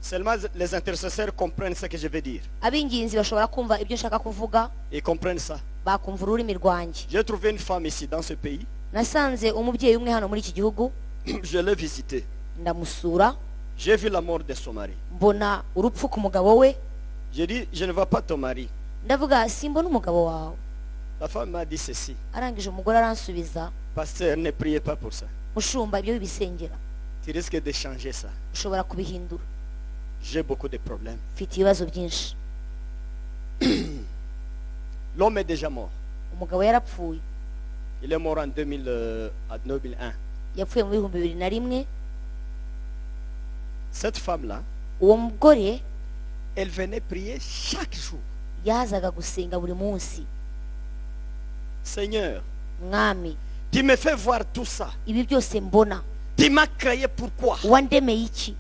Seulement les intercesseurs comprennent ce que je veux dire. ab'inginzi bashobora kumva ibyo nshaka kuvuga, Ils comprennent ça. bakumva ururimi rwanjye. J'ai trouvé une femme ici dans ce pays. nasanze umubyeyi umwe hano muri iki gihugu, Je l'ai visitée. ndamusura, J'ai vu la mort de son mari. mbona urupfu ku mugabo we. J'ai dit, je ne vois pas ton mari. ndavuga simbona umugabo wawe. La femme m'a dit ceci. arangije umugore aransubiza, Pasteur, ne priez pas pour ça. mushumba ibyo bibisengera, Tu risques de changer ça. ushobora kubihindura, J'ai beaucoup de problèmes. mfite ibibazo byinshi. L'homme est déjà mort. umugabo yarapfuye, Il est mort en 2001. yapfuye mu bihumbi 2001. Cette femme-là, uwo mugore elle venait prier chaque jour. yazaga gusenga buri munsi. Seigneur, mwami, tu me fais voir tout ça. ibi byose mbona, Tu m'as créé pourquoi? wandemeye iki?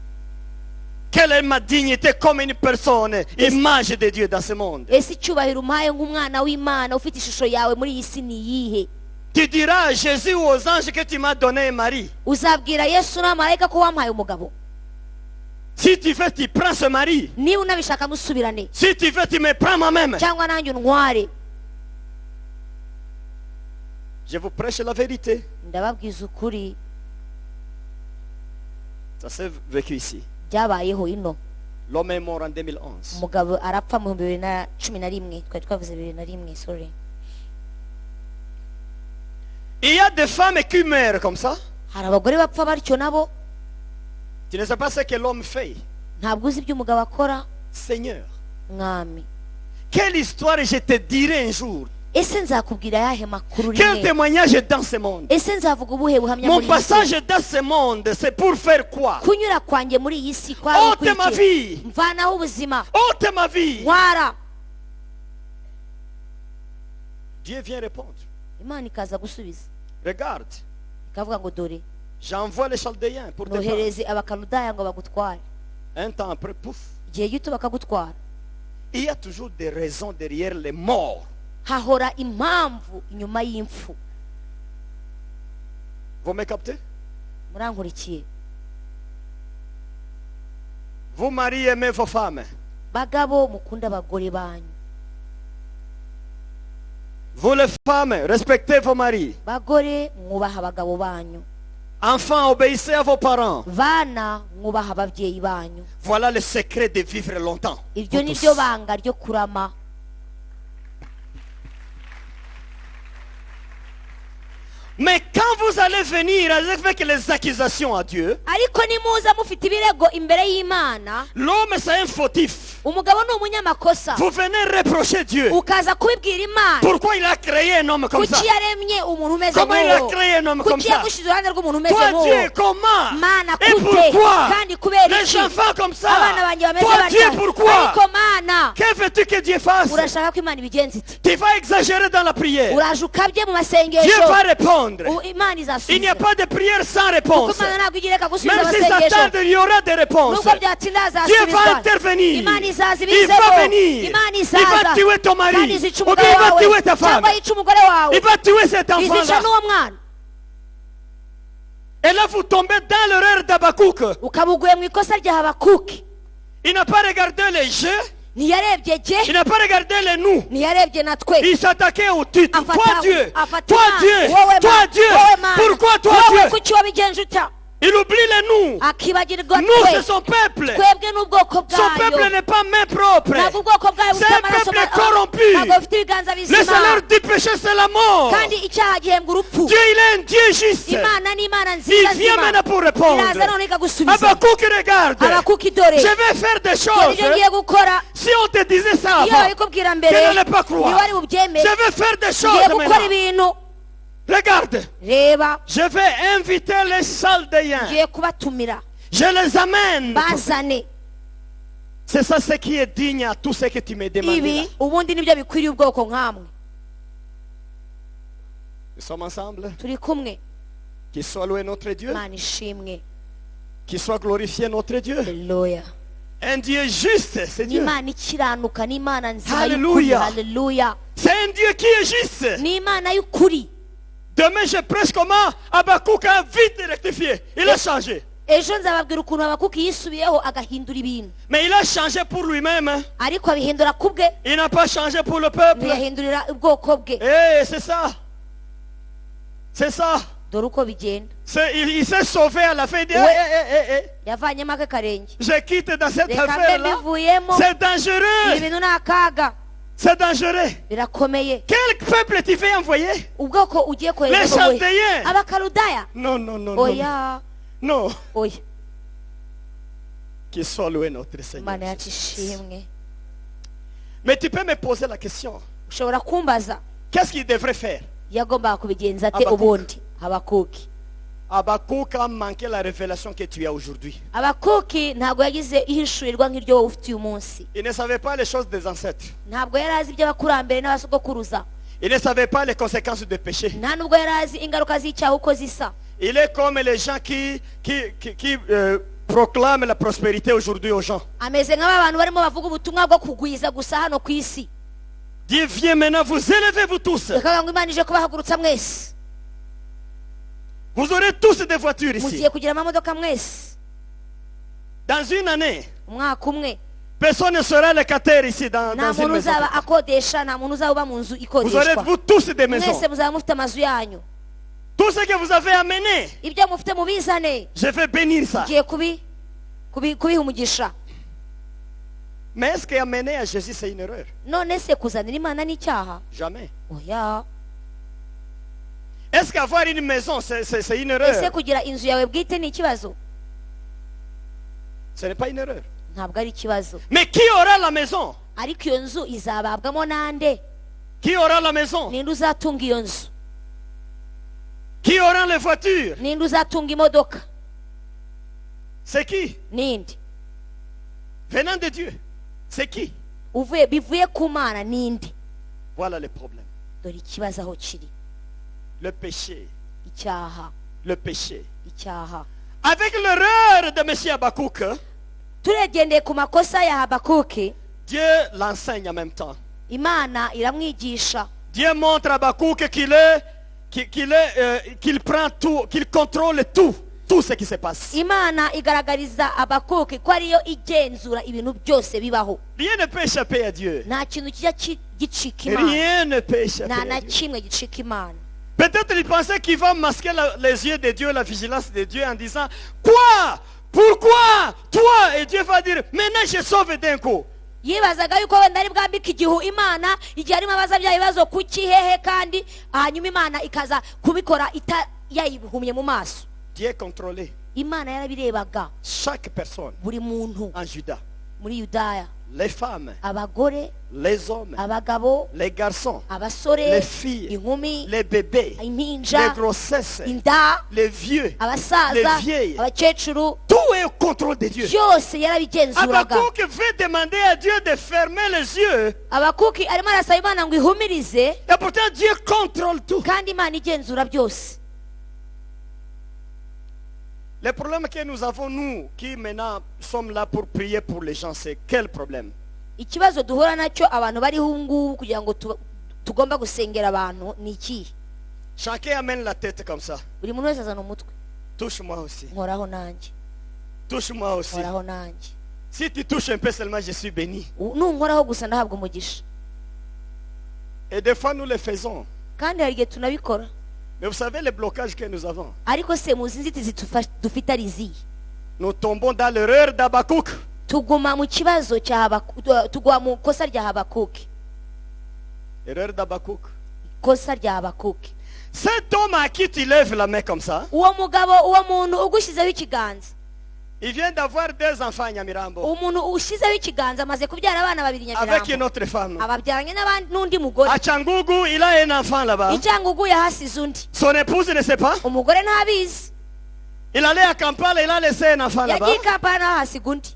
Quelle est ma dignité comme une personne, image de Dieu dans ce monde? ese icyubahiro umpaye nk'umwana w'imana ufite ishusho yawe muri iyi si ni iyihe? Tu diras à Jésus ou aux anges que tu m'as donné un mari. uzabwira yesu n'amarayika ko wampaye umugabo? Si tu veux, tu prends ce mari. niba unabishaka musubirane, Si tu veux, tu me prends moi-même. cyangwa nanjye untware. Je vous prêche la vérité. ndababwiza ukuri, Ça s'est vécu ici. byabayeho ino. L'homme est mort en 2011. umugabo arapfa mu 2011, twari twavuze 2001, sorry. Il y a des femmes qui meurent comme ça. hari abagore bapfa batyo nabo. Tu ne sais pas ce que l'homme fait. ntabwo uzi ibyo umugabo akora. Seigneur, mwami, quelle histoire je te dirai un jour. ese nzakubwira ayahe makuru Quel rimwe? témoignage dans ce monde. ese nzavuga ubuhe buhamya Mon muri iyi si? passage dans ce monde, c'est pour faire quoi? kunyura kwanjye muri iyi si kwari Ôte ma ukwiki? vie. mvanaho ubuzima, Ôte ma vie. ntwara. Dieu vient répondre. imana ikaza gusubiza, Regarde, ikavuga ngo dore j'envoie les Chaldéens pour te prendre. nohereze abakaludaya ngo bagutware. Un temps après, pouf. igihe gito bakagutwara. Il y a toujours des raisons derrière les morts. hahora impamvu inyuma y'impfu. Vous me captez? murankurikiye? Vous mariez, aimez vos femmes. bagabo mukunda abagore banyu. Vous les femmes, respectez vos maris. bagore mwubaha abagabo banyu. Enfants, obéissez à vos parents. bana mwubaha ababyeyi banyu. Voilà le secret de vivre longtemps. iryo Pour ni tous. ryo banga ryo kurama. Mais quand vous allez venir avec les accusations à Dieu, ariko nimuza mufite ibirego imbere y'Imana, l'homme c'est un fautif. umugabo ni umunyamakosa, Vous venez reprocher Dieu. ukaza kubibwira Imana Pourquoi il a créé un homme comme ça? kuki yaremye umuntu umeze Comment il a nk'uwo, créé un homme comme kuki ça? yagushyize iruhande rw'umuntu umeze Toi nk'uwo. Dieu, comment? Mana Et kute pourquoi? kandi kubera Les iki enfants comme ça. abana banjye bameze Toi Dieu, batya, pourquoi? ariko Mana Que veux-tu que Dieu fasse? urashaka ko Imana ibigenza iti? Tu vas exagérer dans la prière. uraje ukabye mu Dieu masengesho, va répondre. Imana Il n'y a izasubiza, pas de prière sans kuko réponse. Imana ntabwo igira reka gusubiza Même si ça amasengesho, tarde, il y aura des réponses. nubwo byatinda Dieu va azasubizwa. intervenir. Imana izaza Il ibizemo, va venir. Imana Il izaza va tuer ton kandi mari. izica Ou bien umugabo il va wawe tuer ta femme. cyangwa yica umugore wawe, Il va tuer cet izica enfant-là. n'uwo mwana. Et là, vous tombez dans l'erreur d'Abakouk. ukaba uguye mu ikosa rya Habakuki. Il n'a pas regardé les jeux. ntiyarebye Il jye, n'a pas regardé les nous. ntiyarebye na twe, Il s'attaquait au titre. Toi afata Dieu. afata Toi Imana. Dieu. Wowe Toi Mana, Dieu. wowe Mana. Pourquoi toi wowe Dieu? kuki wabigenje uta? Il oublie les nous. akibagirwa Nous, twe, c'est son peuple. twebwe n'ubwoko Son peuple bwayo. n'est pas main propre. ntabwo ubwoko bwayo C'est bufite un amaraso peuple corrompu. ntabwo bufite ibiganza Le bizima, salaire du péché, c'est la mort. kandi icyaha gihembwa urupfu. Dieu, il est un Dieu juste. Imana ni Imana Il nziza vient nzima, maintenant pour répondre. iraza none ikagusubiza. Abakouk, regarde. Habakuki dore, Je vais faire des dore choses. ibyo ngiye gukora. Si on te disait ça iyo avant, babikubwira tu mbere n'allais pas croire. ntiwari bubyemere. Je vais faire des ngiye choses gukora maintenant. ibintu, Regarde. reba, Je vais inviter les Chaldéens. ngiye kubatumira Je les amène. bazane. C'est ça ce qui est digne à tout ce que tu me demandes. ibi ubundi nibyo bikwiriye ubwoko nk'amwe. Nous sommes ensemble. turi kumwe. Qu'il soit loué notre Dieu. Imana ishimwe. Qu'il soit glorifié notre Dieu. Haleluya. Un Dieu juste, c'est ni Dieu. Imana ikiranuka, ni Imana nzima Haleluya. y'ukuri. Haleluya. C'est un Dieu qui est juste. ni Imana y'ukuri. Demain, je prêche comment Abakouk a vite rectifié. Il a changé. ejo nzababwira ukuntu Habakuki yisubiyeho agahindura ibintu, Mais il a changé pour lui-même. Hein. ariko abihindura ku bwe, Il n'a pas changé pour le peuple. ntiyahindurira ubwoko bwe. Eh, c'est ça. C'est ça. dore uko bigenda. Il s'est sauvé à la fin. Il dit, Ouais. yavanyemo ake karenge. je quitte dans cette reka mbe affaire-là. mbivuyemo, C'est ibi dangereux. bintu ni akaga, C'est dangereux. birakomeye. Quel peuple tu veux envoyer? ubwoko ugiye Les kohereza wowe, Chaldéens. abakaludaya? Non, non, non, non. oya Non. oya. Qu'il soit loué notre Seigneur. Imana yacu ishimwe. Mais tu peux me poser la question. ushobora kumbaza Qu'est-ce qu'il devrait faire? yagombaga kubigenza ate Habakuki. ubundi? Habakuki Abakouk a manqué la révélation que tu as aujourd'hui. Habakuki ntabwo yagize ihishurirwa nk'iryo wowe ufite uyu munsi. Il ne savait pas les choses des ancêtres. ntabwo yari azi iby'abakurambere n'abasogokuruza. Il ne savait pas les conséquences du péché. nta nubwo yari azi ingaruka z'icyaha uko zisa. Il est comme les gens qui proclament la prospérité aujourd'hui aux gens. ameze nk'aba bantu barimo bavuga ubutumwa bwo kugwiza gusa hano ku isi. Dieu vient maintenant, vous élevez vous tous. rekaga ngo Imana ije kubahagurutsa mwese, Vous aurez tous des voitures ici. mugiye kugira amamodoka mwese. Dans une année, umwaka umwe personne ne sera locataire ici dans nta une muntu maison. uzaba akodesha, nta muntu uzaba uba mu nzu Vous aurez ikodeshwa. vous tous des maisons. mwese muzaba mufite amazu yanyu. Tout ce que vous avez amené, ibyo mufite mubizane, je vais bénir ça. ngiye kubiha umugisha. Mais est-ce qu'amener à Jésus, c'est une erreur? none se kuzanira Imana n'icyaha? Jamais. oya. Est-ce qu'avoir une maison, c'est une ese erreur? kugira inzu yawe bwite ni ikibazo? Ce n'est pas une erreur. ntabwo ari ikibazo. Mais qui aura la maison? ariko iyo nzu izababwamo nande? Qui aura la maison? ninde uzatunga iyo nzu? Qui aura les voitures? ninde uzatunga imodoka? C'est qui? ninde? Venant de Dieu. C'est qui? bivuye ku Mana ninde? Voilà le problème. dore ikibazo aho kiri. Le péché. icyaha. Le péché. icyaha. Avec l'erreur de M. Abakouk, turegendeye ku makosa ya Habakuki, Dieu l'enseigne en même temps. Imana iramwigisha. Dieu montre à Abakouk qu'il prend tout, qu'il contrôle tout ce qui se passe. Imana igaragariza Habakuki ko ariyo igenzura ibintu byose bibaho. Rien ne peut échapper à Dieu. nta kintu kijya gicika Imana, Rien ne peut échapper nta à na Dieu. kimwe gicika Imana. Peut-être il pensait qu'il va masquer les yeux de Dieu, la vigilance de Dieu en disant quoi? Pourquoi? Toi? Et Dieu va dire maintenant je sauve d'un coup. yibazaga yuko wenda ari bwambike igihu imana igihe arimo abaza bya bibazo kuki hehe kandi hanyuma imana ikaza kubikora yayibihumye mu maso. Dieu contrôlait Imana yarabirebaga chaque personne buri muntu en Juda. muri Yudaya, Les femmes, abagore, les hommes, abagabo, les garçons, abasore, les filles, inkumi, les bébés, les impinja, grossesses, inda, les vieux, abasaza, les vieilles. abakecuru, Tout est au contrôle de Dieu. byose yarabigenzuraga. Habakkuk veut demander à Dieu de fermer les yeux. Abakuki arimo arasaba Imana ngo ihumirize, Et pourtant Dieu contrôle tout. kandi Imana igenzura byose. Le problème que nous avons, nous, qui maintenant sommes là pour prier pour les gens, c'est quel problème? Ikibazo duhura nacyo abantu bariho ngubu kugira ngo tugomba gusengera abantu ni iki? Chacun amène la tête comme ça. Buri muntu wese azana umutwe. Touche-moi aussi. Nkoraho nanjye. Touche-moi aussi. Nkoraho nanjye. Si tu touches un peu seulement, je suis béni. Nunkoraho gusa ndahabwa umugisha. Et des fois, nous le faisons. Kandi hari igihe tunabikora. Mais vous savez les blocages que nous avons. Ariko se muzi inzitizi dufite ari izihe? Nous tombons dans l'erreur d'Habakkuk. Tuguma mu kibazo cya tugwa mu kosa rya Habakuki. Erreur d'Habakkuk. Kosa rya Habakuki. Cet homme à qui tu lèves la main comme ça, Uwo mugabo, uwo muntu ugushyizeho ikiganza. il vient d'avoir 2 enfants à Nyamirambo. Umuntu ushizeho ikiganza amaze kubyara abana babiri Avec une Nyamirambo. autre femme. Ababyaranye n'undi mugore. À Changugu, il a un enfant là-bas. Icyangugu yahasize undi. Son épouse ne sait pas. Umugore ntabizi. Il allait à Kampala, il a laissé un enfant là-bas. Yagiye Kampala n'ahasiga undi.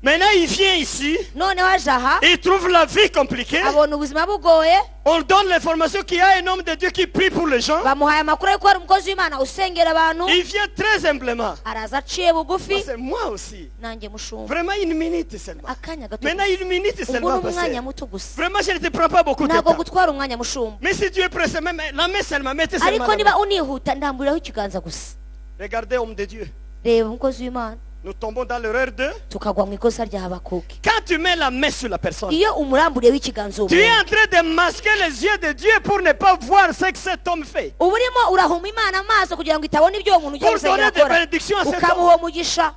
Maintenant, il vient ici. Noneho aje aha Il trouve la vie compliquée. abona ubuzima bugoye, On donne l'information qu'il y a un homme de Dieu qui prie pour les gens. bamuhaye amakuru yuko hari umukozi w'Imana usengera abantu. Il vient très humblement. Araza aciye bugufi. C'est moi aussi. Nanjye mushumba. Vraiment une minute seulement. Akanya gato. Maintenant une minute Ubwo seulement. ni umwanya Pasteur. muto gusa. Vraiment, je ne te prends pas beaucoup de Ntabwo temps. gutwara umwanya mushumba. Mais si Dieu est pressé, même la main seulement, mettez seulement Ariko la niba main. unihuta ndamburiraho ikiganza gusa. Regardez, homme de Dieu. Reba umukozi w'Imana. Nous tombons dans l'erreur de... Tukagwa mu ikosa rya Habakuki. Quand tu mets la main sur la personne, Iyo umuramburiyeho ikiganza tu es umuntu, en train de masquer les yeux de Dieu pour ne pas voir ce que cet homme fait. uba urimo urahuma Imana amaso kugira ngo itabona ibyo uwo muntu ugiye Pour gusengera donner des akora. bénédictions à cet Ukamuha homme. uwo mugisha.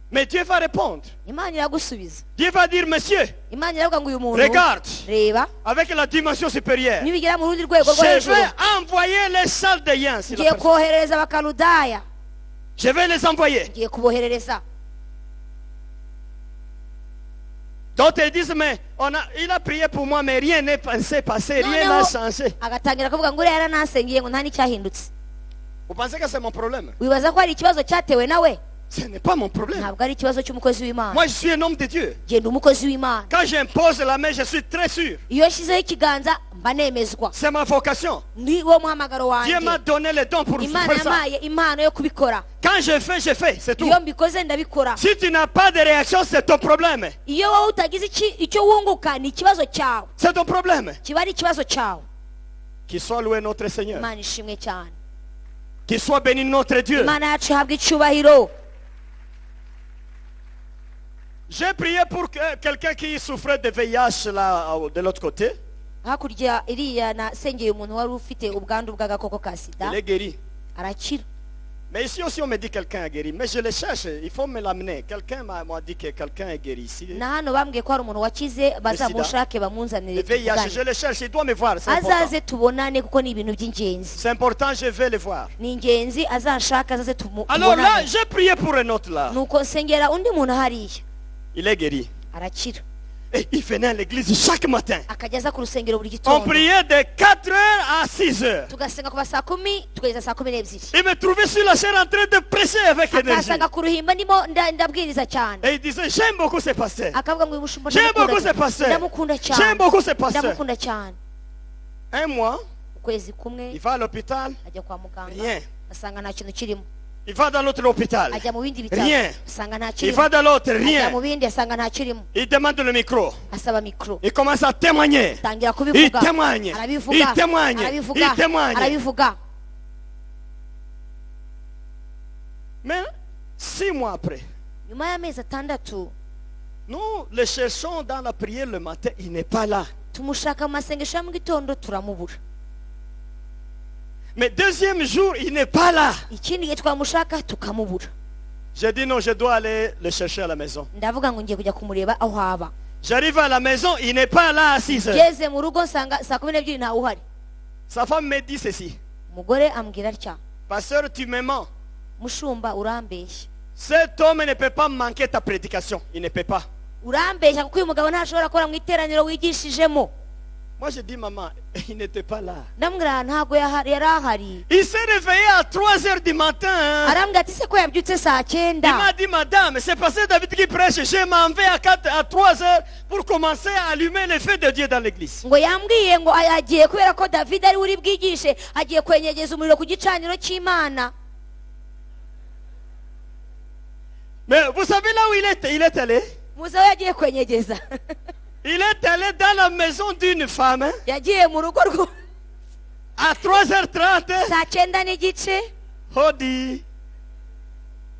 Mais Dieu va répondre. Imana iragusubiza. Dieu va dire, monsieur, Imana iravuga ngo uyu muntu, regarde, reba, avec la dimension supérieure, nibigera mu rundi rwego rwo je hejuru, vais envoyer les Chaldéens sur la ngiye personne. koherereza abakaludaya, Je vais les envoyer. ngiye kuboherereza. D'autres ils disent, mais il a prié pour moi, mais rien n'est passé, rien n'a changé. Agatangira kuvuga ngo uriya yaranasengeye ngo nta n'icyahindutse. Vous pensez que c'est mon problème? Wibaza ko hari ikibazo cyatewe nawe? Ce n'est pas mon problème. Ntabwo ari ikibazo cy'umukozi w'Imana. Moi, je suis un homme de Dieu. Genda umukozi w'Imana. Quand j'impose la main, je suis très sûr. Iyo nshyizeho ikiganza mba nemezwa. C'est ma vocation. Ni wo muhamagaro Dieu wanjye. m'a donné le don pour Imana faire ça. yampaye impano yo kubikora. Quand je fais, c'est tout. Iyo mbikoze ndabikora. Si tu n'as pas de réaction, c'est ton problème. Iyo wowe utagize icyo wunguka ni ikibazo cyawe. C'est ton problème. Kiba ari ikibazo cyawe. Qu'il soit loué notre Seigneur. Imana ishimwe cyane. Qu'il soit béni notre Dieu. Imana yacu ihabwe icyubahiro. J'ai prié pour quelqu'un qui souffrait de VIH là, de l'autre côté. Hakurya iriya nasengeye umuntu wari ufite ubwandu bw'agakoko ka sida. Il est guéri. Arakira. Mais ici aussi on me dit quelqu'un est guéri. Mais je le cherche, il faut me l'amener. Quelqu'un m'a dit que quelqu'un est guéri ici. Na hano bambwiye ko hari umuntu wakize bazamushake bamunzanire. Le VIH, je le cherche, il doit me voir. C'est important. Azaze tubonane kuko ni ibintu by'ingenzi. C'est important, je vais le voir. Ni ingenzi azanshaka azaze Alors là, tubonane. j'ai prié pour un autre là. Nuko nsengera undi muntu hariya. Il est guéri. Arakira. Et il venait à l'église chaque matin. Akajya aza ku rusengero buri On gitondo. priait de 4h à 6h. Tugasenga kuva saa 10 tukageza saa 12. Il me trouvait sur la chaîne en train de prêcher avec énergie. Akasanga ku ruhimba ndimo ndabwiriza cyane. Et il disait, j'aime beaucoup ce pasteur. Akavuga ngo uyu mushumba J'aime beaucoup ce pasteur. ndamukunda cyane. J'aime beaucoup ce pasteur. Ndamukunda cyane. Un mois, Ukwezi kumwe il va à l'hôpital, ajya kwa muganga. rien. Asanga nta kintu kirimo. Il va dans l'autre hôpital, Ajya mu bindi bitaro. rien. Asanga nta Il kirimo. va dans l'autre, Ajya rien. mu bindi asanga nta kirimo. Il demande le micro. Asaba mikro. Il commence à témoigner. Tangira Il kubivuga. témoigne. Arabivuga. Il témoigne. Arabivuga. Il témoigne. Arabivuga. Mais 6 mois après, Nyuma y'amezi 6 nous le cherchons dans la prière le matin, il n'est pas là. tumushaka mu masengesho ya mu gitondo turamubura. Mais deuxième jour, il n'est pas là. Ikindi gihe twamushaka tukamubura. J'ai dit non, je dois aller le chercher à la maison. ndavuga ngo ngiye kujya kumureba aho haba. J'arrive à la maison, il n'est pas là à 6 heures. ngeze mu rugo nsanga saa 12 ntawe uhari. Sa femme me dit ceci. umugore ambwira atya, Pasteur, tu me mens. mushumba urambeshya. Cet homme ne peut pas manquer ta prédication. Il ne peut pas. urambeshya kuko uyu mugabo ntashobora gukora mu iteraniro wigishijemo. Moi, je dis, maman, il n'était pas là. ndamubwira ntabwo yari ahari. Il s'est réveillé à 3 heures du matin. arambwira ati se ko yabyutse saa Il 9. m'a dit, madame, c'est pasteur David qui prêche. Je m'en vais à 3 heures pour commencer à allumer les feux de Dieu dans l'église. ngo yambwiye ngo agiye kubera ko David ari uri bwigishe agiye kwenyegeza umuriro ku gicaniro cy'Imana. Mais vous savez là où il est allé? muze aho yagiye kwenyegeza. Il est allé dans la maison d'une femme hein, yagiye mu rugo rwo à 3h30. saa 9:15. Oh dit,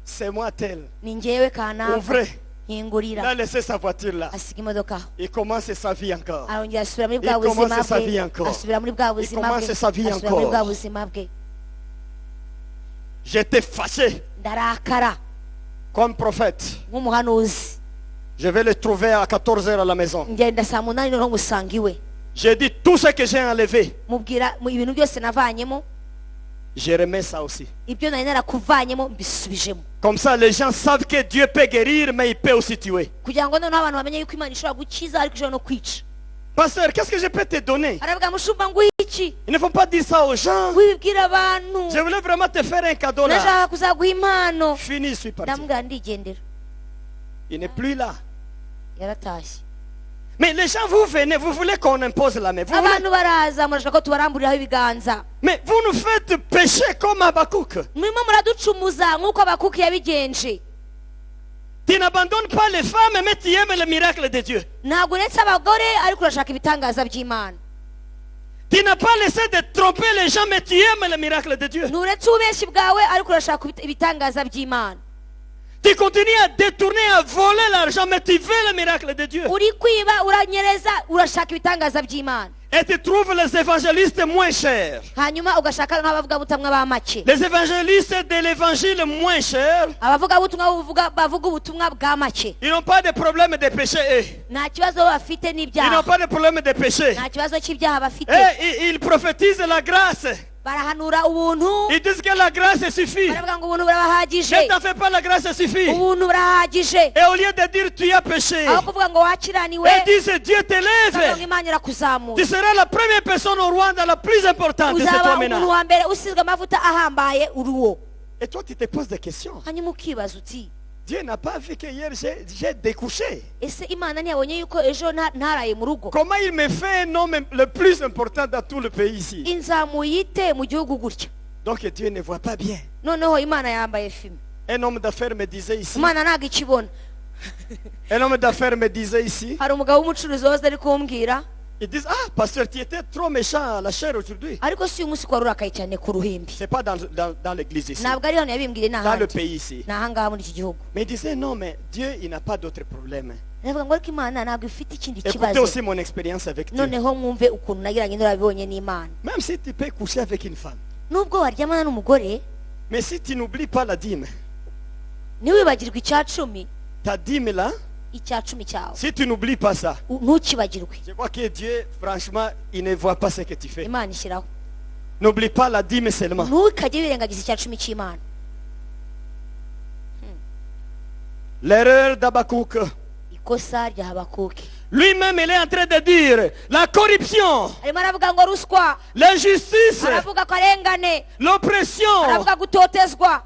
c'est moi tel. ni njyewe kanaka. Ouvrez. Il nkingurira. a laissé sa voiture là. asiga imodoka aho. Il commence sa vie encore. arongera asubira muri Il bwa buzima commence sa vie bwe. encore. asubira muri bwa buzima bwe. commence sa vie asubira muri encore. bwa buzima bwe. J'étais fâché ndarakara comme prophète. nk'umuhanuzi. Je vais le trouver à 14h à la maison. ngenda saa 8 noneho ngusanga iwe. J'ai dit tout ce que j'ai enlevé. mubwira ibintu byose navanyemo, Je remets ça aussi. ibyo nari narakuvanyemo mbisubijemo, Comme ça, les gens savent que Dieu peut guérir, mais il peut aussi tuer. kugira ngo noneho abantu bamenye yuko Imana ishobora gukiza ariko ishobora no kwica. Pasteur, qu'est-ce que je peux te donner? aravuga mushumba nguhe iki? Il ne faut pas dire ça aux gens. wibwira abantu. Je voulais vraiment te faire un cadeau là. nashaka kuzaguha impano. Fini, je suis parti. ndamubwira ndigendera. Il n'est plus là. yaratashye. Mais les gens, vous venez, vous voulez qu'on impose la main. abantu baraza murashaka ko tubaramburiraho ibiganza. Mais vous nous faites pécher comme Habakkuk. murimo muraducumuza nk'uko Habakuki yabigenje. Tu n'abandonnes pas les femmes, mais tu aimes le miracle de Dieu. ntabwo uretse abagore ariko urashaka ibitangaza by'Imana. Tu n'as pas laissé de tromper les gens, mais tu aimes le miracle de Dieu. nturetse ububeshyi bwawe ariko urashaka ibitangaza by'Imana. Tu continues à détourner, à voler l'argent, mais tu veux le miracle de Dieu. uri kwiba uranyereza urashaka ibitangaza by'Imana. Et tu trouves les évangélistes moins chers. hanyuma ugashaka nk'abavugabutumwa ba make. Les évangélistes de l'évangile moins cher, abavugabutumwa bavuga ubutumwa bwa make. ils n'ont pas de problème de péché. Eux. nta kibazo bafite Ils n'ont n'ibyaha. pas de problème de péché. nta kibazo cy'ibyaha bafite. Et ils prophétisent la grâce. barahanura ubuntu. Ils disent que la grâce suffit. baravuga ngo ubuntu burahagije. Ne t'en fais pas, la grâce suffit. ubuntu burahagije. Et au lieu de dire tu as péché, aho kuvuga ngo wakiraniwe. ils disent Dieu baravuga ngo t'élève. Imana irakuzamura. Tu seras la première personne au Rwanda, la plus importante de cet uzaba homme umuntu wa mbere usizwe amavuta ahambaye uri uwo. Et toi, tu te poses des questions. hanyuma ukibaza uti Dieu n'a pas vu que hier j'ai découché. ese Imana ntiyabonye yuko ejo ntaraye mu rugo? Comment il me fait un homme le plus important dans tout le pays ici? inzamuyite mu gihugu gutya. Donc Dieu ne voit pas bien. noneho Imana yambaye filime. Un homme d'affaires me disait ici. Imana ntabwo ikibona. Un homme d'affaires me disait ici. hari umugabo w'umucuruzi wahoze ari kumbwira. Ils disent, ah, pasteur, tu étais trop méchant à la chair aujourd'hui. ariko si uyu munsi kwari urakaye cyane ku ruhimbi. C'est pas dans l'église ici. ntabwo ari hano yabimbwiriye Dans le n'ahandi. pays ici. ni ahangaha muri iki gihugu. Mais il disait, non, mais Dieu, il n'a pas d'autre problème. ndavuga ngo ariko Imana ntabwo ifite ikindi Écoutez kibazo. aussi mon expérience avec Dieu. noneho mwumve ukuntu nagiranye n'urabibonye n'Imana. Même si tu peux coucher avec une femme. nubwo waryamana n'umugore Mais si tu n'oublies pas la dîme, ntiwibagirwe icya cumi. ta dîme là, icya cumi cyawe si tu n'oublies pas ça, ntukibagirwe. je crois que Dieu, franchement, il ne voit pas ce que tu fais. Imana ishyiraho. N'oublie pas la dîme seulement. ntukajye wirengagiza icya cumi cy'Imana. L'erreur d'Habakkuk. ikosa rya Habakuki. Lui-même, il est en train de dire la corruption, arimo aravuga ngo ruswa. l'injustice, aravuga akarengane. l'oppression. aravuga gutotezwa.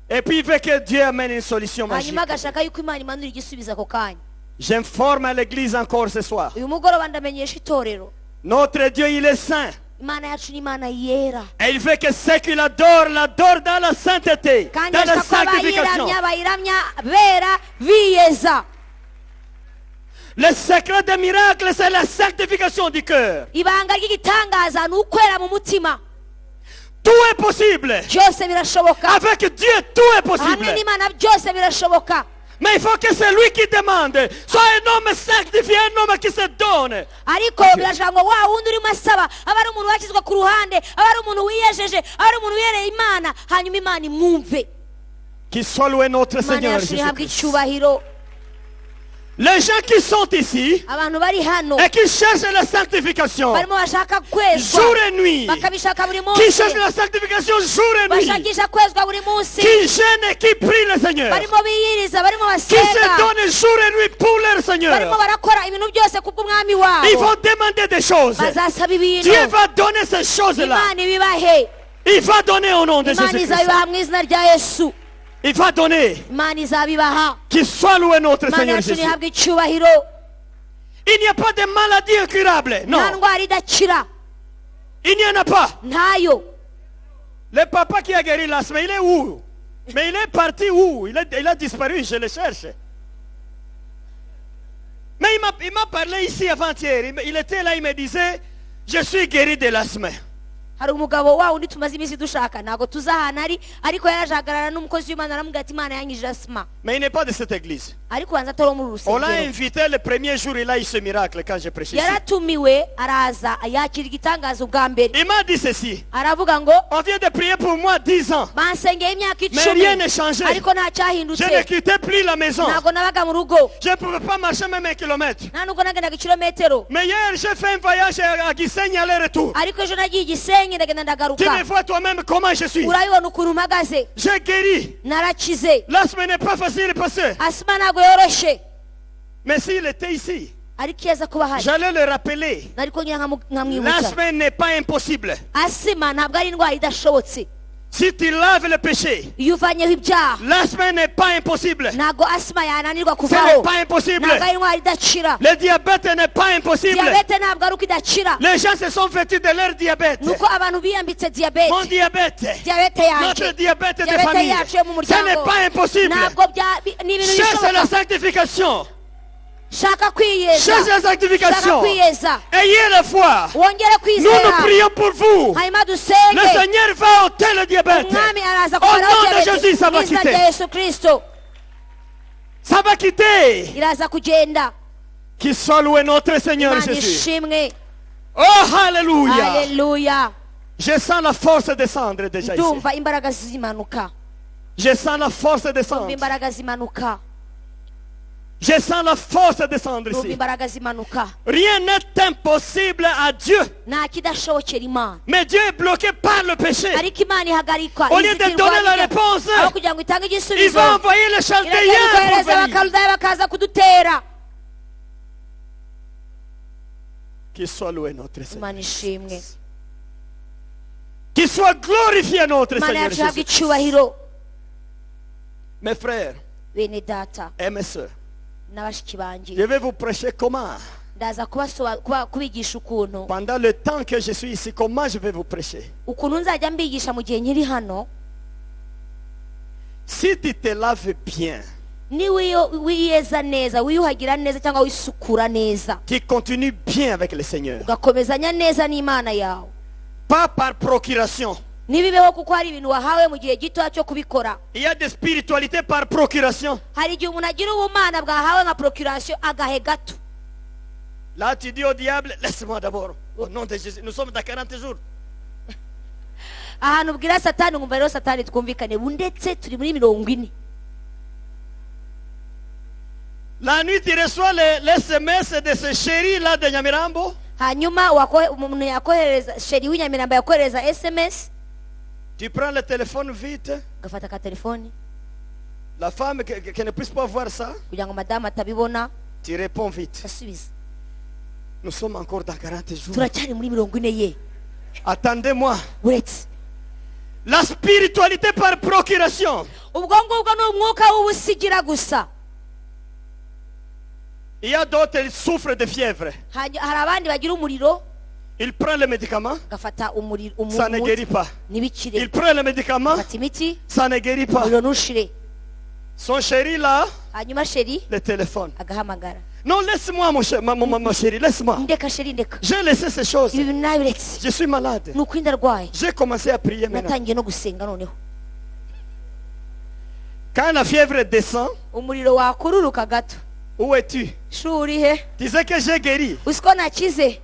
Et puis il veut que Dieu amène une solution magique. hanyuma agashaka yuko Imana imanura igisubizo ako kanya. J'informe à l'église encore ce soir. uyu mugoroba ndamenyesha itorero. Notre Dieu, il est saint. Imana yacu ni Imana yera. Et il veut que ceux qui l'adorent dans la sainteté, kandi dans la ashaka ko sanctification. bayiramya bera biyeza. Le secret des miracles, c'est la sanctification du cœur. ibanga ry'igitangaza ni ukwera mu mutima. Tout est possible. byose birashoboka. Avec Dieu, tout est possible. hamwe n'Imana byose birashoboka. Mais il faut que c'est lui qui demande. Sois un homme sanctifié, un homme qui se donne. ariko birashaka ngo wa wundi urimo asaba aba ari umuntu washyizwe ku ruhande, aba ari umuntu wiyejeje, aba ari umuntu wiyereye Imana, hanyuma Imana imwumve. Qu'il soit loué notre imana Seigneur yacu ihabwe Jésus-Christ. icyubahiro. Les gens qui sont ici abantu bari hano et qui cherchent la sanctification barimo bashaka kwezwa jour et nuit, bakabishaka buri qui munsi, cherchent la sanctification jour et nuit, bashakisha kwezwa buri munsi, qui gênent et qui prient le Seigneur, barimo biyiriza, barimo qui se basenga, donnent jour et nuit pour leur barimo Seigneur. barakora ibintu byose kubw'umwami Ils wabo. vont demander des choses. Bazasaba ibintu, Dieu va donner ces choses-là. imana ibibahe, Il va donner au nom de imana Jésus-Christ. izabibaha mu izina rya Yesu. Il va donner. Imana izabibaha. Qu'il soit loué notre Imana Seigneur yacu Jésus. ihabwe icyubahiro. Il n'y a pas de maladie incurable. Non, nta ndwara idakira, il n'y en a pas. ntayo. Le papa qui a guéri l'asthme, il est où? Mais il est parti où? Il a disparu, je le cherche. Mais il m'a parlé ici avant-hier. Il était là, il me disait, je suis guéri de l'asthme. hari umugabo wa undi tumaze iminsi dushaka, ntabwo tuzi ahantu ari, ariko yarajagarara n'umukozi w'Imana aramubwira ati Imana yanyijije asima, Mais il n'est pas de cette église. ariko banza atari muri On l'a rusengero. invité le premier jour, il a eu ce miracle quand j'ai prêché ici. Yaratumiwe araza yakira igitangaza ubwa mbere, Il m'a dit ceci. aravuga ngo On vient de prier pour moi 10 ans. bansengeye imyaka Mais 10, rien n'est changé. ariko nta Je ne cyahindutse, quittais plus la maison. ntabwo nabaga mu rugo, Je ne pouvais pas marcher même 1 kilomètre. nta nubwo nagendaga ikirometero, Mais hier, j'ai fait un voyage à Gisenyi aller-retour. ariko ejo nagiye Gisenyi ndagenda ndagaruka. Tu me vois toi-même comment je suis. urabibona ukuntu mpagaze, J'ai guéri. narakize. L'asthme n'est pas facile, pasteur. asima ntabwo yoroshe, Mais s'il était ici, ariko iyo aza kuba ahari j'allais le rappeler. nari kongera nkamwibutsa. L'asthme n'est pas impossible. asima ntabwo ari indwara idashobotse, Si tu laves le péché, iyo uvanyeho ibyaha l'asthme n'est pas impossible. ntabwo asima yananirwa Ce n'est kuvaho, pas impossible. ntabwo ari indwara idakira. Le diabète n'est pas impossible. diyabete ntabwo ari uko idakira, Les gens se sont vêtus de leur diabète. nuko abantu biyambitse diyabete. Mon diabète, diyabete notre yanjye, diabète de diyabete famille, yacu yo mu ce n'est muryango, pas impossible. ntabwo ni ibintu Cherche la bishoboka. sanctification. shaka kwiyeza, Cherche la shaka sanctification. kwiyeza, Ayez la foi. wongere Nous kwizera, nous prions pour vous. hanyuma Le dusenge. Seigneur va ôter le diabète. umwami araza Au nom kuvanaho de diyabete Jésus, ça mu va izina quitter. rya Yesu Kristo, Ça va quitter. iraza kugenda. Qu'il soit loué notre Seigneur Imana Jésus. ishimwe. Oh, alléluia. Haleluya. Je sens la force descendre déjà ici. ndumva imbaraga zimanuka, Je sens la force ndumva descendre. imbaraga zimanuka, Je sens la force descendre ndumva ici. imbaraga zimanuka. Rien n'est impossible à Dieu. nta kidashobokera Imana, Mais Dieu est bloqué par le péché. ariko Imana ihagarikwa Au lieu de donner la réponse, aho kugira ngo itange il igisubizo, va envoyer les iragenda Chaldéens pour ikohereza venir. abakaludaya bakaza kudutera. Qu'il soit loué notre Seigneur. Imana ishimwe, Qu'il soit glorifié notre Imana Seigneur yacu ihabwe Jésus. icyubahiro. Mes frères bene data et mes sœurs, na bashiki banjye, je vais vous prêcher comment. ndaza kubigisha ukuntu Pendant le temps que je suis ici, comment je vais vous prêcher. nzajya mbigisha mu gihe nkiri hano. Si tu te laves bien, ni wiyeza neza, wiyuhagira neza cyangwa wisukura neza, tu continues bien avec le Seigneur. ugakomezanya neza n'Imana yawe, Pas par procuration. ntibibeho kuko hari ibintu wahawe mu gihe gito cyo kubikora. Il y a des spiritualités par procuration. hari igihe umuntu agira ubumana bwahawe nka procuration agahe gato. Là, tu dis au diable, laisse-moi d'abord. Au nom de Jésus, nous sommes dans 40 jours. ahantu ubwira satani ngumva rero satani twumvikane, ndetse turi muri 40. La nuit, tu reçois les SMS de ce chéri là de Nyamirambo. hanyuma umuntu yakohereza, sheri w'inyamirambo yakohereza SMS, Tu prends le téléphone vite. ugafata ka telefoni La femme qui ne puisse pas voir ça, kugira ngo madamu atabibona, tu réponds vite. asubiza. Nous sommes encore dans 40 jours. turacyari muri 40 ye, Attendez-moi. uretse La spiritualité par procuration. ubwo ngubwo ni umwuka w'ubusigira gusa. Il y a d'autres, ils souffrent de fièvre. hari abandi bagira umuriro, Il prend le médicament, gafata umuriro, ça ne guérit pas. ntibikire, Il prend le médicament, gafata imiti, ça ne guérit pas. umuriro ntushire. Son chéri là, hanyuma sheri le téléphone. agahamagara, Non, laisse-moi mon chéri, laisse-moi. ndeka sheri ndeka, J'ai laissé ces choses. ibi bintu nabiretse, Je suis malade. ni uko ndarwaye, J'ai commencé à prier maintenant. natangiye no gusenga. noneho Quand la fièvre descend, umuriro wakururuka gato, où es-tu? shuri he, Tu sais que j'ai guéri. uzi ko nakize,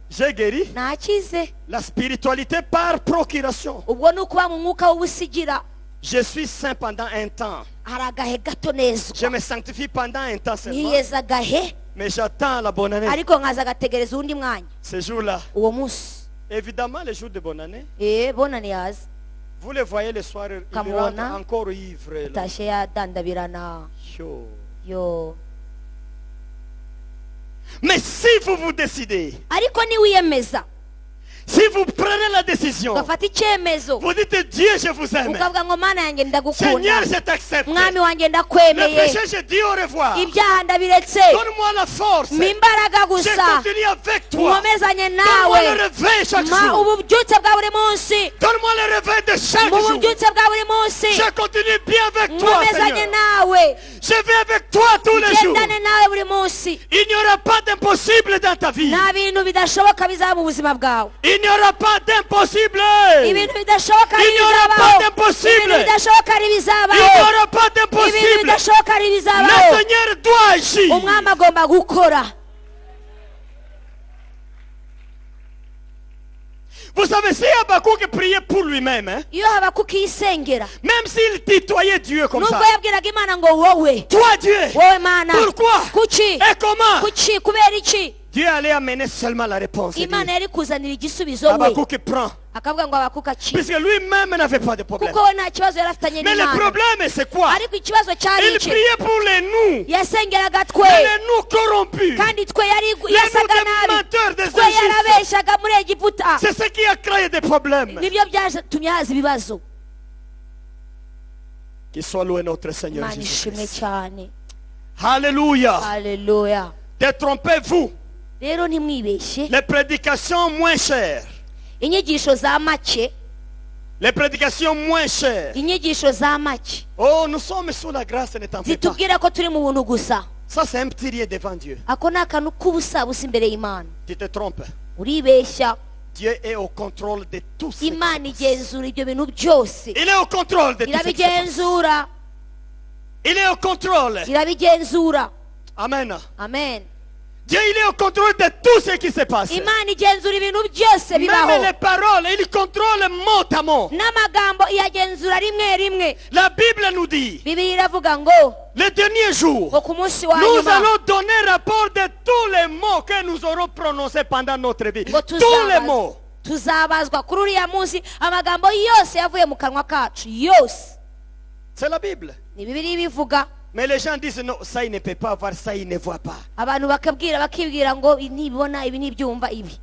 J'ai guéri. nakize. La spiritualité par procuration. ubwo ni ukuba mu mwuka w'ubusigira. Je suis saint pendant un temps. hari agahe gato Je nezwa me sanctifie pendant un temps seulement. nkiyeza agahe Mais j'attends la bonne année. ariko nkaza agategereza undi mwanya Ce jour-là. uwo munsi Évidemment, les jours de bonne année. bonane yaza Vous les voyez le soir, ils Kamona. rentrent encore ivres. Là. tashe yadandabirana Yo. yo Mais si vous vous décidez, ariko niwiyemeza si vous prenez la décision, ugafata icyemezo vous dites Dieu, je vous aime. ukavuga ngo mana yanjye ndagukunda Seigneur, je t'accepte. mwami wanjye Le ndakwemeye péché, je dis au revoir. ibyaha ndabiretse Donne-moi la force. mpa imbaraga Je gusa continue avec toi. nkomezanye Donne-moi nawe le réveil chaque ma jour. ububyutse bwa buri munsi Donne-moi le réveil de chaque mu jour. bubyutse bwa buri munsi Je continue bien avec toi, nkomezanye Seigneur. nawe Je vais avec toi tous les jours. gendane nawe buri munsi Il n'y aura pas d'impossible dans ta vie. nta bintu bidashoboka bizaba mu buzima bwawe Il n'y aura pas d'impossible. ibintu bidashoboka Il n'y aura bizabaho pas d'impossible. ibintu bidashoboka Il n'y bizabaho aura pas ibintu d'impossible. bidashoboka Le bizabaho Seigneur doit agir. umwami agomba gukora Vous savez, si Habakkuk priait pour lui-même, hein, iyo habakuki yisengera même s'il tutoyait Dieu comme ça, nubwo yabwiraga imana ngo wowe toi Dieu, wowe mana pourquoi kuki et comment kuki kubera iki Dieu allait amener seulement la réponse. Et imana dire, yari kuzanira igisubizo we Habakkuk prend, akavuga ngo habakuka ki puisque lui-même n'avait pas de problème. kuko we nta kibazo yari afitanye Mais le n'imana problème, c'est quoi? ariko ikibazo cyari Il iki priait pour les nous, yasengeraga twe les nous corrompus. kandi twe Les yasaga nous nabi menteurs des twe Égyptiens. yarabeshaga muri egiputa C'est ce qui a créé des problèmes. nibyo byatumye haza ibibazo Qu'il soit loué notre Seigneur imana ishimwe Jésus-Christ. cyane Alléluia. haleluya Détrompez-vous. rero ntimwibeshye Les prédications moins chères. inyigisho za make Les prédications moins chères. inyigisho za make Oh, nous sommes sous la grâce, ne t'en fais pas. zitubwira ko turi mu buntu gusa Ça, c'est un petit rien devant Dieu. ako ni akantu k'ubusa busa imbere y'imana Tu te trompes. uribeshya Dieu est au contrôle de tout ce qui se imana passe. igenzura ibyo bintu byose Il est au contrôle de tout ce qui se passe. irabigenzura Il est au contrôle. irabigenzura Amen. amen Dieu, il est au contrôle de tout ce qui se passe. imana igenzura ibintu byose bibaho Même les paroles, il contrôle mot à mot. n'amagambo iyagenzura rimwe rimwe La Bible nous dit, bibiliya iravuga ngo le dernier jour, ngo ku munsi wa nous nyuma allons donner rapport de tous les mots que nous aurons prononcés pendant notre vie. ngo Tous les mots. tuzabazwa kuri uriya munsi amagambo yose yavuye mu kanwa kacu yose C'est la Bible. ni bibiliya ibivuga Mais les gens disent non, ça il ne peut pas voir, ça il ne voit pas. abantu bakibwira ngo ibi ntibibona ibi ntibyumva ibi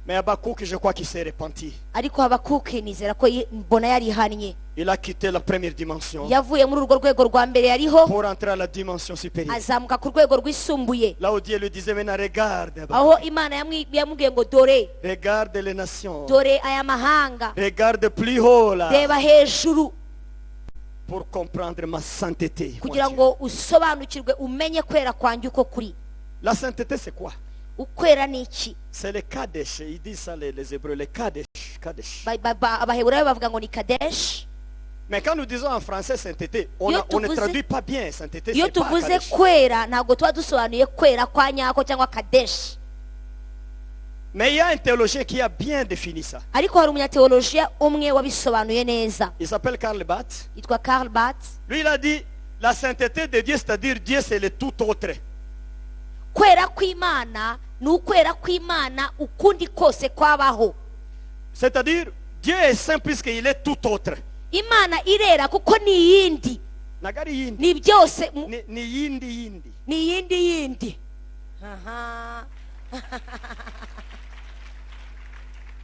Mais Habakkuk, je crois qu'il s'est repenti. ariko habakuke nizera ko mbona yarihannye Il a quitté la première dimension yavuye muri urwo rwego rwa mbere yariho pour entrer à la dimension supérieure. azamuka ku rwego rwisumbuye Là où Dieu lui disait, maintenant regarde, Habakkuk. aho imana yamubwiye ngo dore Regarde les nations. dore aya mahanga Regarde plus haut là. reba hejuru Pour comprendre ma sainteté. mon kugira Dieu. ngo usobanukirwe umenye kwera kwanjye uko kuri La sainteté c'est quoi? ukwera ni iki C'est le Kadesh. Ils disent ça les Hébreux, le Kadesh. Kadesh. abaheburayo bavuga ngo ni kadeshi Mais quand nous disons en français sainteté, on Yo ne tuvuze- traduit pas bien sainteté. iyo C'est pas tuvuze Kadesh. kwera ntabwo tuba dusobanuye kwera kwa nyako cyangwa kadeshi Mais il y a un théologien qui a bien défini ça. ariko hari umunyateolojiya umwe wabisobanuye neza Il s'appelle Karl Barth. yitwa Karl Barth Lui, il a dit la sainteté de Dieu, c'est-à-dire Dieu, c'est le tout autre. kwera kw'imana ni ukwera kw'imana ukundi kose kwabaho C'est-à-dire Dieu est saint puisqu'il est tout autre. imana irera kuko ni iyindi Nagari yindi. ni byose Ni yindi yindi. ni iyindi yindi Aha.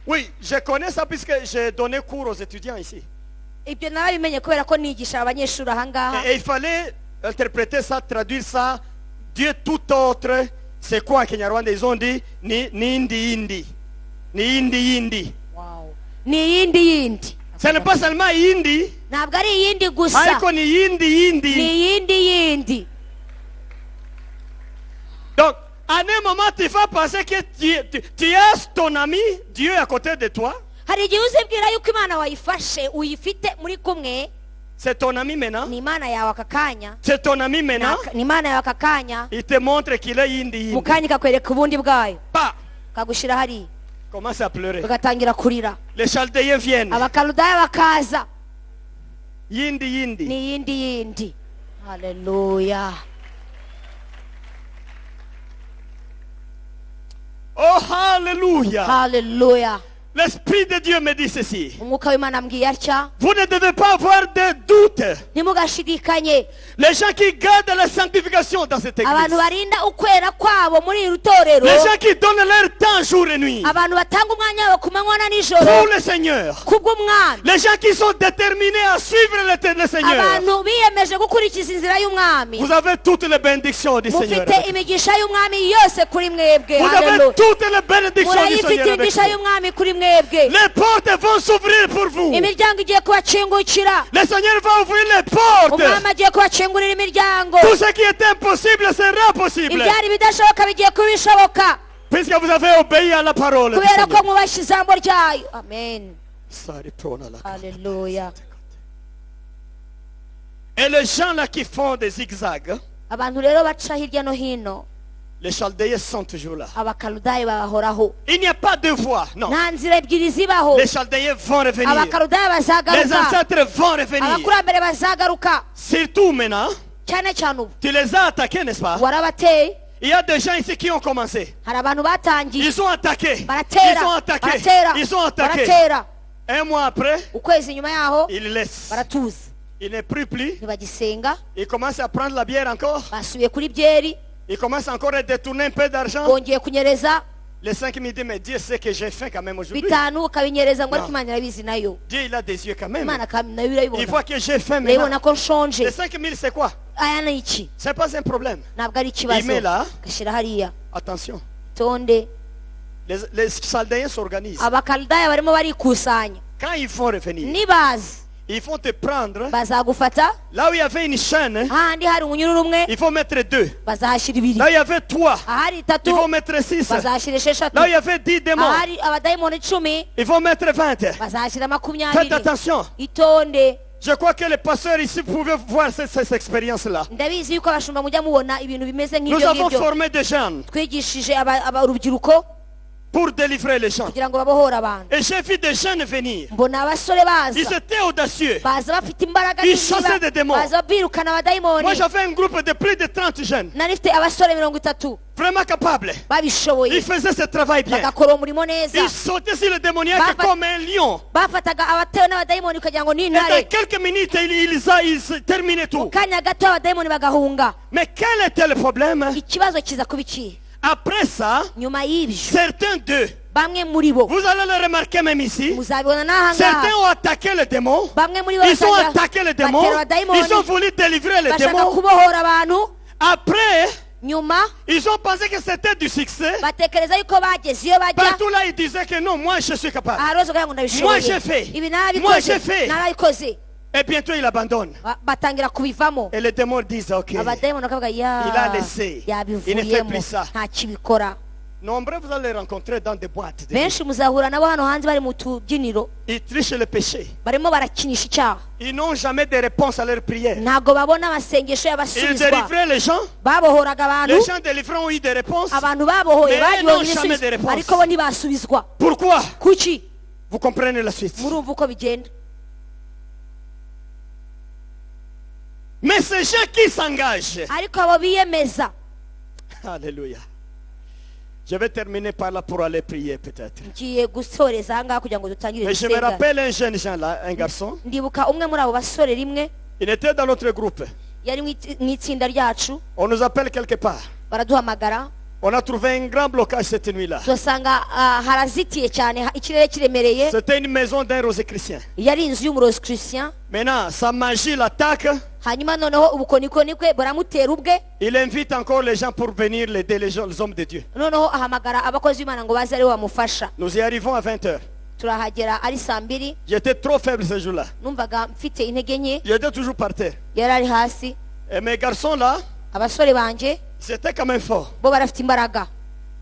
Oui, je connais ça puisque j'ai donné cours aux étudiants ici. ibyo narabimenye kubera ko nigisha abanyeshuri ahangaha Et il fallait interpréter ça, traduire ça. Dieu tout autre, c'est quoi en Kinyarwanda? Ils ont dit ni indi indi. Ni indi yindi. Wow. ni iyindi yindi Ce n'est pas seulement indi, ntabwo ari iyindi gusa ariko ni yindi ni yindi. iyindi yindi Donc, à un moment, tu vas penser que tu as ton ami, Dieu à côté de toi. hari igihe uzibwira yuko imana wayifashe uyifite muri kumwe C'est ton ami maintenant. ni imana yawe aka kanya C'est ton ami maintenant. ni imana yawe aka kanya Il te montre qu'il est yindi mu yindi. kanya ikakwereka ubundi bwayo Pas. kagushyira hariya Commence à pleurer. bagatangira kurira Les Chaldéens viennent. abakaludaya bakaza Yindi. ni yindi. Haleluya. Oh, hallelujah. Haleluya. L'Esprit de Dieu me dit ceci. Umwuka w'Imana ambwiye atya, Vous ne devez pas avoir de doute. ntimugashidikanye. Les gens qui gardent la sanctification dans cette église. Abantu barinda ukwera kwabo muri iri torero, Les gens qui donnent leur temps jour et nuit. abantu batanga umwanya wabo ku manywa na nijoro Pour le Seigneur. kubw'umwami, Les gens qui sont déterminés à suivre le Seigneur. abantu biyemeje gukurikiza inzira y'umwami, Vous avez toutes les bénédictions du Seigneur. mufite imigisha y'umwami yose kuri mwebwe. Vous avez Haleluya. toutes les bénédictions du murayifite Seigneur. avec imigisha vous. y'umwami kuri mwebwe. Les portes vont s'ouvrir pour vous. Imiryango igiye kubakingukira, Le Seigneur va ouvrir les portes. umwami agiye kubakingurira imiryango. Tout ce qui est impossible sera possible. ibyari bidashoboka bigiye kuba bishoboka, Puisque vous avez obéi à la parole du kubera ko Seigneur. mwubashye ijambo ryayo. Amen. Haleluya. Et les gens là qui font des zigzags, abantu rero baca hirya no hino, les Chaldéens sont toujours là. abakaludayi babahoraho, Il n'y a pas deux voies, non. nta nzira ebyiri zibaho. Les Chaldéens vont revenir. abakaludayi Les bazagaruka, ancêtres vont revenir. abakurambere bazagaruka. Surtout maintenant, cyane cyane ubu tu les as attaqués, n'est-ce pas? warabateye. Il y a des gens ici qui ont commencé. hari abantu batangiye, Ils ont attaqué. Ils baratera ont attaqué. baratera Ils ont attaqué. baratera. Un mois après, ukwezi nyuma yaho ils laissent. baratuza, Ils ne prient plus. ntibagisenga, Ils commencent à prendre la bière encore. basubiye kuri byeri, Ils commencent encore à détourner un peu d'argent. bongeye kunyereza Les 5 me disent, mais Dieu sait que j'ai faim quand même aujourd'hui. bitanu ukabinyereza ngo ariko Non. Imana irabizi nayo. Dieu, il a des yeux quand même. Imana kandi nayo Il irabibona, voit que j'ai faim urabibona maintenant. ko nshonje. Les 5 000, c'est quoi? aya ni iki? C'est pas un problème. ntabwo ari Il met ikibazo. là. gashyira hariya Attention. tonde. Les Chaldéens s'organisent. abakaludaya barimo barikusanya, Quand ils vont revenir, nibaza ils vont te prendre. bazagufata. Là où il y avait une chaîne, ahandi hari umunyururu umwe il faut mettre 2. bazahashyira ibiri, Là où il y avait 3, ahari itatu il faut mettre 6. bazahashyira esheshatu, Là où il y avait 10 démons, ahari abadayimoni 10 il faut mettre 20. bazahashyira Faites 20. attention. itonde. Je crois que les pasteurs ici pouvaient voir cette expérience-là. ndabizi yuko abashumba mujya mubona ibintu bimeze Nous nk'ibyo avons ngibyo. formé des jeunes twigishije urubyiruko pour délivrer les gens. kugira ngo babohore abantu. Et j'ai vu des jeunes venir. mbona abasore Ils baza étaient audacieux. baza bafite imbaraga Ils n'iziba, chassaient des démons. baza birukana abadayimoni. Moi, j'avais un groupe de plus de 30 jeunes, nari mfite abasore 30 vraiment capables. babishoboye, Ils faisaient ce travail bien. bagakora umurimo neza. Ils sautaient sur le démoniaque comme un lion. bafataga abatewe n'abadayimoni ukagira ngo ni Et dans intare, quelques minutes, ils terminaient tout. mu kanya gato abadayimoni bagahunga. Mais quel était le problème? ikibazo kiza kuba iki? Après ça, nyuma y'ibyo certains d'eux, bamwe muri bo, vous allez le remarquer même ici, muzabibona n'aha certains ngaha, ont attaqué le démon. bamwe muri bo Ils ont batangira attaqué le démon. batera abadayimoni, Ils ont voulu délivrer le bashaka démon. kubohora abantu. Après, nyuma ils ont pensé que c'était du succès. batekereza yuko bageze iyo bajya. Partout là, ils disaient que non, moi je suis capable. aha rwose kugira ngo Moi, j'ai ndabishoboye, fait. ibi Moi, j'ai narabikoze fait. narabikoze. Et bientôt, il abandonne. batangira kubivamo. Et les démons disent, ok. abadayimoni bakavuga Il a laissé. Il ne fait yabivuyemo plus ça. nta kibikora. Nombreux, vous allez les rencontrer dans des boîtes. benshi muzahura nabo hano hanze bari mu tubyiniro, Ils trichent le péché. barimo barakinisha icyaha, Ils n'ont jamais de réponse à leurs prières. ntabwo babona amasengesho Ils y'abasubizwa. délivraient les gens. babohoraga Les abantu, gens délivrés ont eu des réponses. abantu babohoye Mais bagibonye non, jamais de ibisubizo, réponse. ariko bo ntibasubizwa. Pourquoi? kuki? Vous comprenez la suite. murumva uko bigenda. Mais ces gens qui s'engagent. ariko abo biyemeza, Alléluia. Je vais terminer par là pour aller prier peut-être. ngiye gusoreza aha ngaha kugira ngo dutangire Mais je me gusenga. rappelle un jeune gens là, un garçon. ndibuka umwe muri abo basore rimwe Il était dans notre groupe. yari mu itsinda ryacu, On nous appelle quelque part. baraduhamagara On a trouvé un grand blocage cette nuit-là. turasanga harazitiye cyane, ikirere kiremereye. C'était une maison d'un rosicrucien. yari inzu y'umurozi Christian. Maintenant, sa magie l'attaque. hanyuma noneho ubukonikoni bwe buramutera ubwe. Il invite encore les gens pour venir l'aider, les hommes de Dieu. noneho ahamagara abakozi b'Imana ngo baze ariwe bamufasha. Nous y arrivons à 20h. turahagera ari saa 2, J'étais trop faible ce jour-là. numvaga mfite intege nke, J'étais toujours par terre. yari ari hasi. Et mes garçons là, abasore banjye c'était quand même fort. bo barafite imbaraga.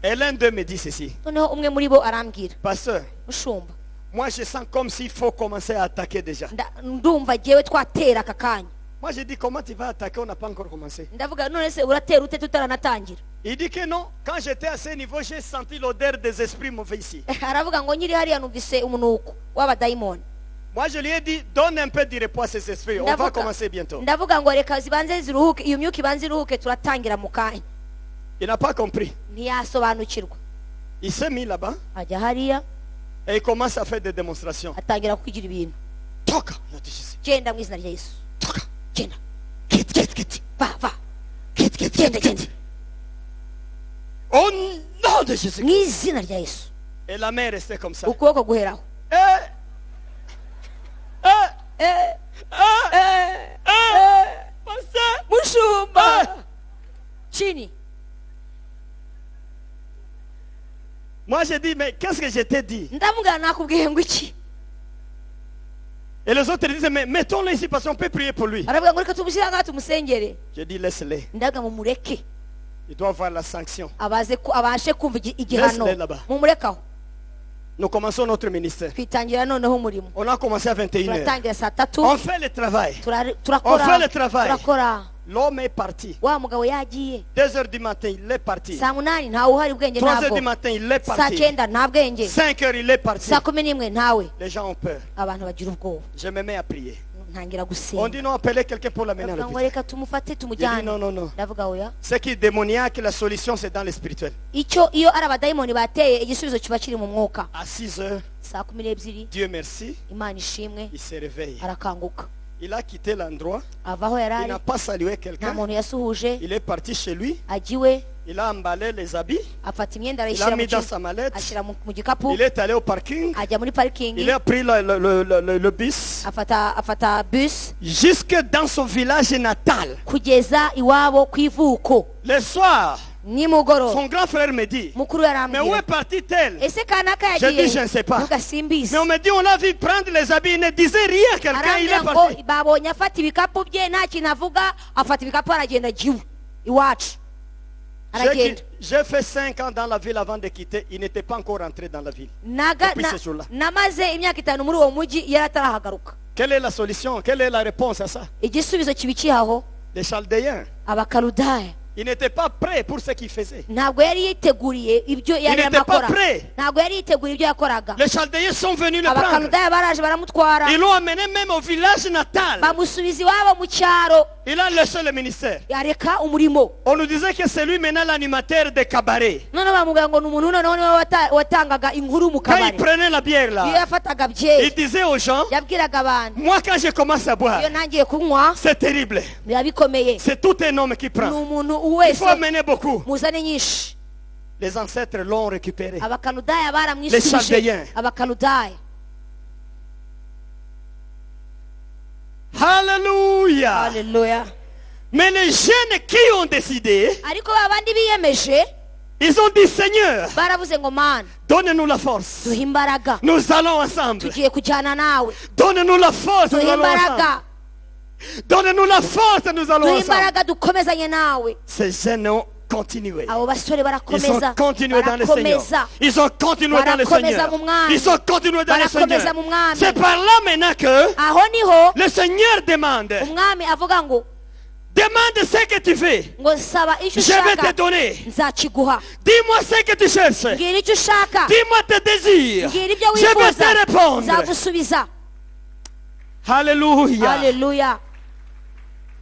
Et l'un d'eux me dit ceci. noneho umwe muri bo arambwira, Pasteur, mushumba, moi je sens comme s'il faut commencer à attaquer déjà. ndumva jyewe twatera aka kanya. Moi j'ai dit comment tu vas attaquer, on n'a pas encore commencé. ndavuga none se uratera ute tutaranatangira? Il dit que non, quand j'étais à ce niveau, j'ai senti l'odeur des esprits mauvais ici. aravuga ngo nyiri hariya numvise umunuko w'abadayimoni. Moi, je lui ai dit, donne un peu de repos à ces esprits. On va Ndavuga- commencer bientôt. ndavuga ngo reka zibanze ziruhuke, iyo myuka ibanze iruhuke, turatangira mu kanya. Il n'a pas compris. Ntiyasobanukirwa. Il s'est mis là-bas Ajya hariya et il commence à faire des démonstrations. atangira kwigira ibintu. Toka, nom de Jésus. Genda mu izina rya Yesu. Toka. Genda. Quitte, quitte, quitte. Va, va. Quitte, quitte, Genda, quitte, quitte. Au nom de Jésus. Mu izina rya Yesu. Et la main restait comme ça. Ukuboko guheraho. Eh, eh, pasteur. Mushumba. Chini. Moi, j'ai dit, mais qu'est-ce que je t'ai dit? Ndamubwira nakubwiye ngo iki? Et les autres disaient, mais mettons-le ici parce qu'on peut prier pour lui. Aravuga ngo reka tumushyire ngaha tumusengere. J'ai dit, laisse-les. Ndaga mumureke. Il doit avoir la sanction. Abashe kumva igihano. Laisse-les là-bas. Mumurekaho. Nous commençons notre ministère. Twitangira noneho umurimo. On a commencé à 21h. Turatangira saa tatu. On fait le travail. Turakora. On fait le travail. Turakora. L'homme est parti. Wa mugabo yagiye. 2h du matin, il est parti. Saa munani ntawe uhari ubwenge 3h ntabwo. du matin, il est Saa parti. cyenda nta bwenge. 5h, il est parti. Saa kumi n'imwe ntawe. Les gens ont peur. Abantu bagira ubwoba. Je me mets à prier. Ntangira On gusenga. dit non, appelez quelqu'un pour l'amener à Ndavuga ngo l'hôpital. reka tumufate J'ai dit tumujyane. non, non, non. Ndavuga oya. Ce qui est démoniaque, la solution, c'est dans le spirituel. Icyo iyo ari abadayimoni bateye igisubizo kiba kiri mu mwuka. À 6h, Saa kumi n'ebyiri Dieu merci, Imana ishimwe il se réveille. arakanguka. Il a quitté l'endroit. Ava aho yari Il ari n'a pas salué nta quelqu'un. muntu yasuhuje. Il est parti chez lui. Ajya iwe Il a emballé les habits. afata imyenda Il a arayishyira mis mu dans kintu, sa mallette. ashyira mu gikapu, Il est allé au parking. ajya muri Il parikingi, a pris le bus. afata bus Jusque dans son village natal. kugeza iwabo ku ivuko. Le soir, Nimugoroba son grand frère me dit, mukuru mais où yarambwira est parti-elle? ese kanaka Je dis, yagiye je ne sais pas. Ntuga simbizi. Mais on me dit, on l'a vu prendre les habits. Il ne disait rien. Quelqu'un, il arambwira est ngo parti. babonye afata ibikapu bye nta kintu avuga, afata ibikapu aragenda jiwe iwacu aragenda. J'ai fait 5 ans dans la ville avant de quitter. Il n'était pas encore rentré dans la ville. Depuis ce jour-là. Namaze imyaka 5 muri uwo mujyi yari atarahagaruka. Quelle est la solution? Quelle est la réponse à ça? Igisubizo kibi kihaho. Les Chaldéens. Abakaludaya Ils n'étaient pas prêts pour ce qu'ils faisaient. ntabwo yari yiteguriye ibyo yari Il n'était pas amakora. prêt. Ntabwo yari yiteguriye ibyo yakoraga. Les Chaldéens sont venus le prendre. Abakaludaya baraje baramutwara, Ils l'ont amené même au village natal. bamusubiza iwabo mu cyaro, Il a laissé le ministère. yareka umurimo. On nous disait que c'est lui maintenant l'animateur des cabarets. None bamubwira ngo ni umuntu noneho niwe watangaga inkuru mu Quand il kabari. prenait la bière Iyo là, yafataga il byeri disait aux gens, yabwiraga abantu, moi quand je commence à boire, iyo ntangiye kunywa c'est terrible. biba bikomeye. C'est tout un homme qui Ni prend. umuntu Il faut wese amener beaucoup. muzane nyinshi. Les ancêtres l'ont récupéré. Abakaludaya Les baramwisubije. Chaldéens. Abakaludaya. Alléluia. Haleluya. Mais les jeunes qui ont décidé, Ariko babandi biyemeje ils ont dit, Seigneur, baravuze ngo mana donne-nous la force. duhe imbaraga, Nous allons ensemble. tugiye kujyana nawe. Donne-nous la force, nous Duhe allons ensemble. imbaraga, Donne-nous la force, nous allons duhe ensemble. imbaraga dukomezanye nawe. Ces jeunes ont continué. Abo basore Ils ont barakomeza, continué dans le Seigneur. barakomeza, Ils ont continué dans le Barakomeza Seigneur. mu mwami. Ils ont continué dans le Barakomeza Seigneur. mu mwami. C'est par là maintenant que aho niho le Seigneur demande, umwami avuga ngo demande ce que tu veux. ngo saba icyo Je vais te ushaka donner. nzakiguha. Dis-moi ce que tu cherches. Mbwira icyo ushaka, Dis-moi tes désirs. mbwira ibyo Je vais wifuza, te répondre. nzagusubiza. Alléluia. Haleluya.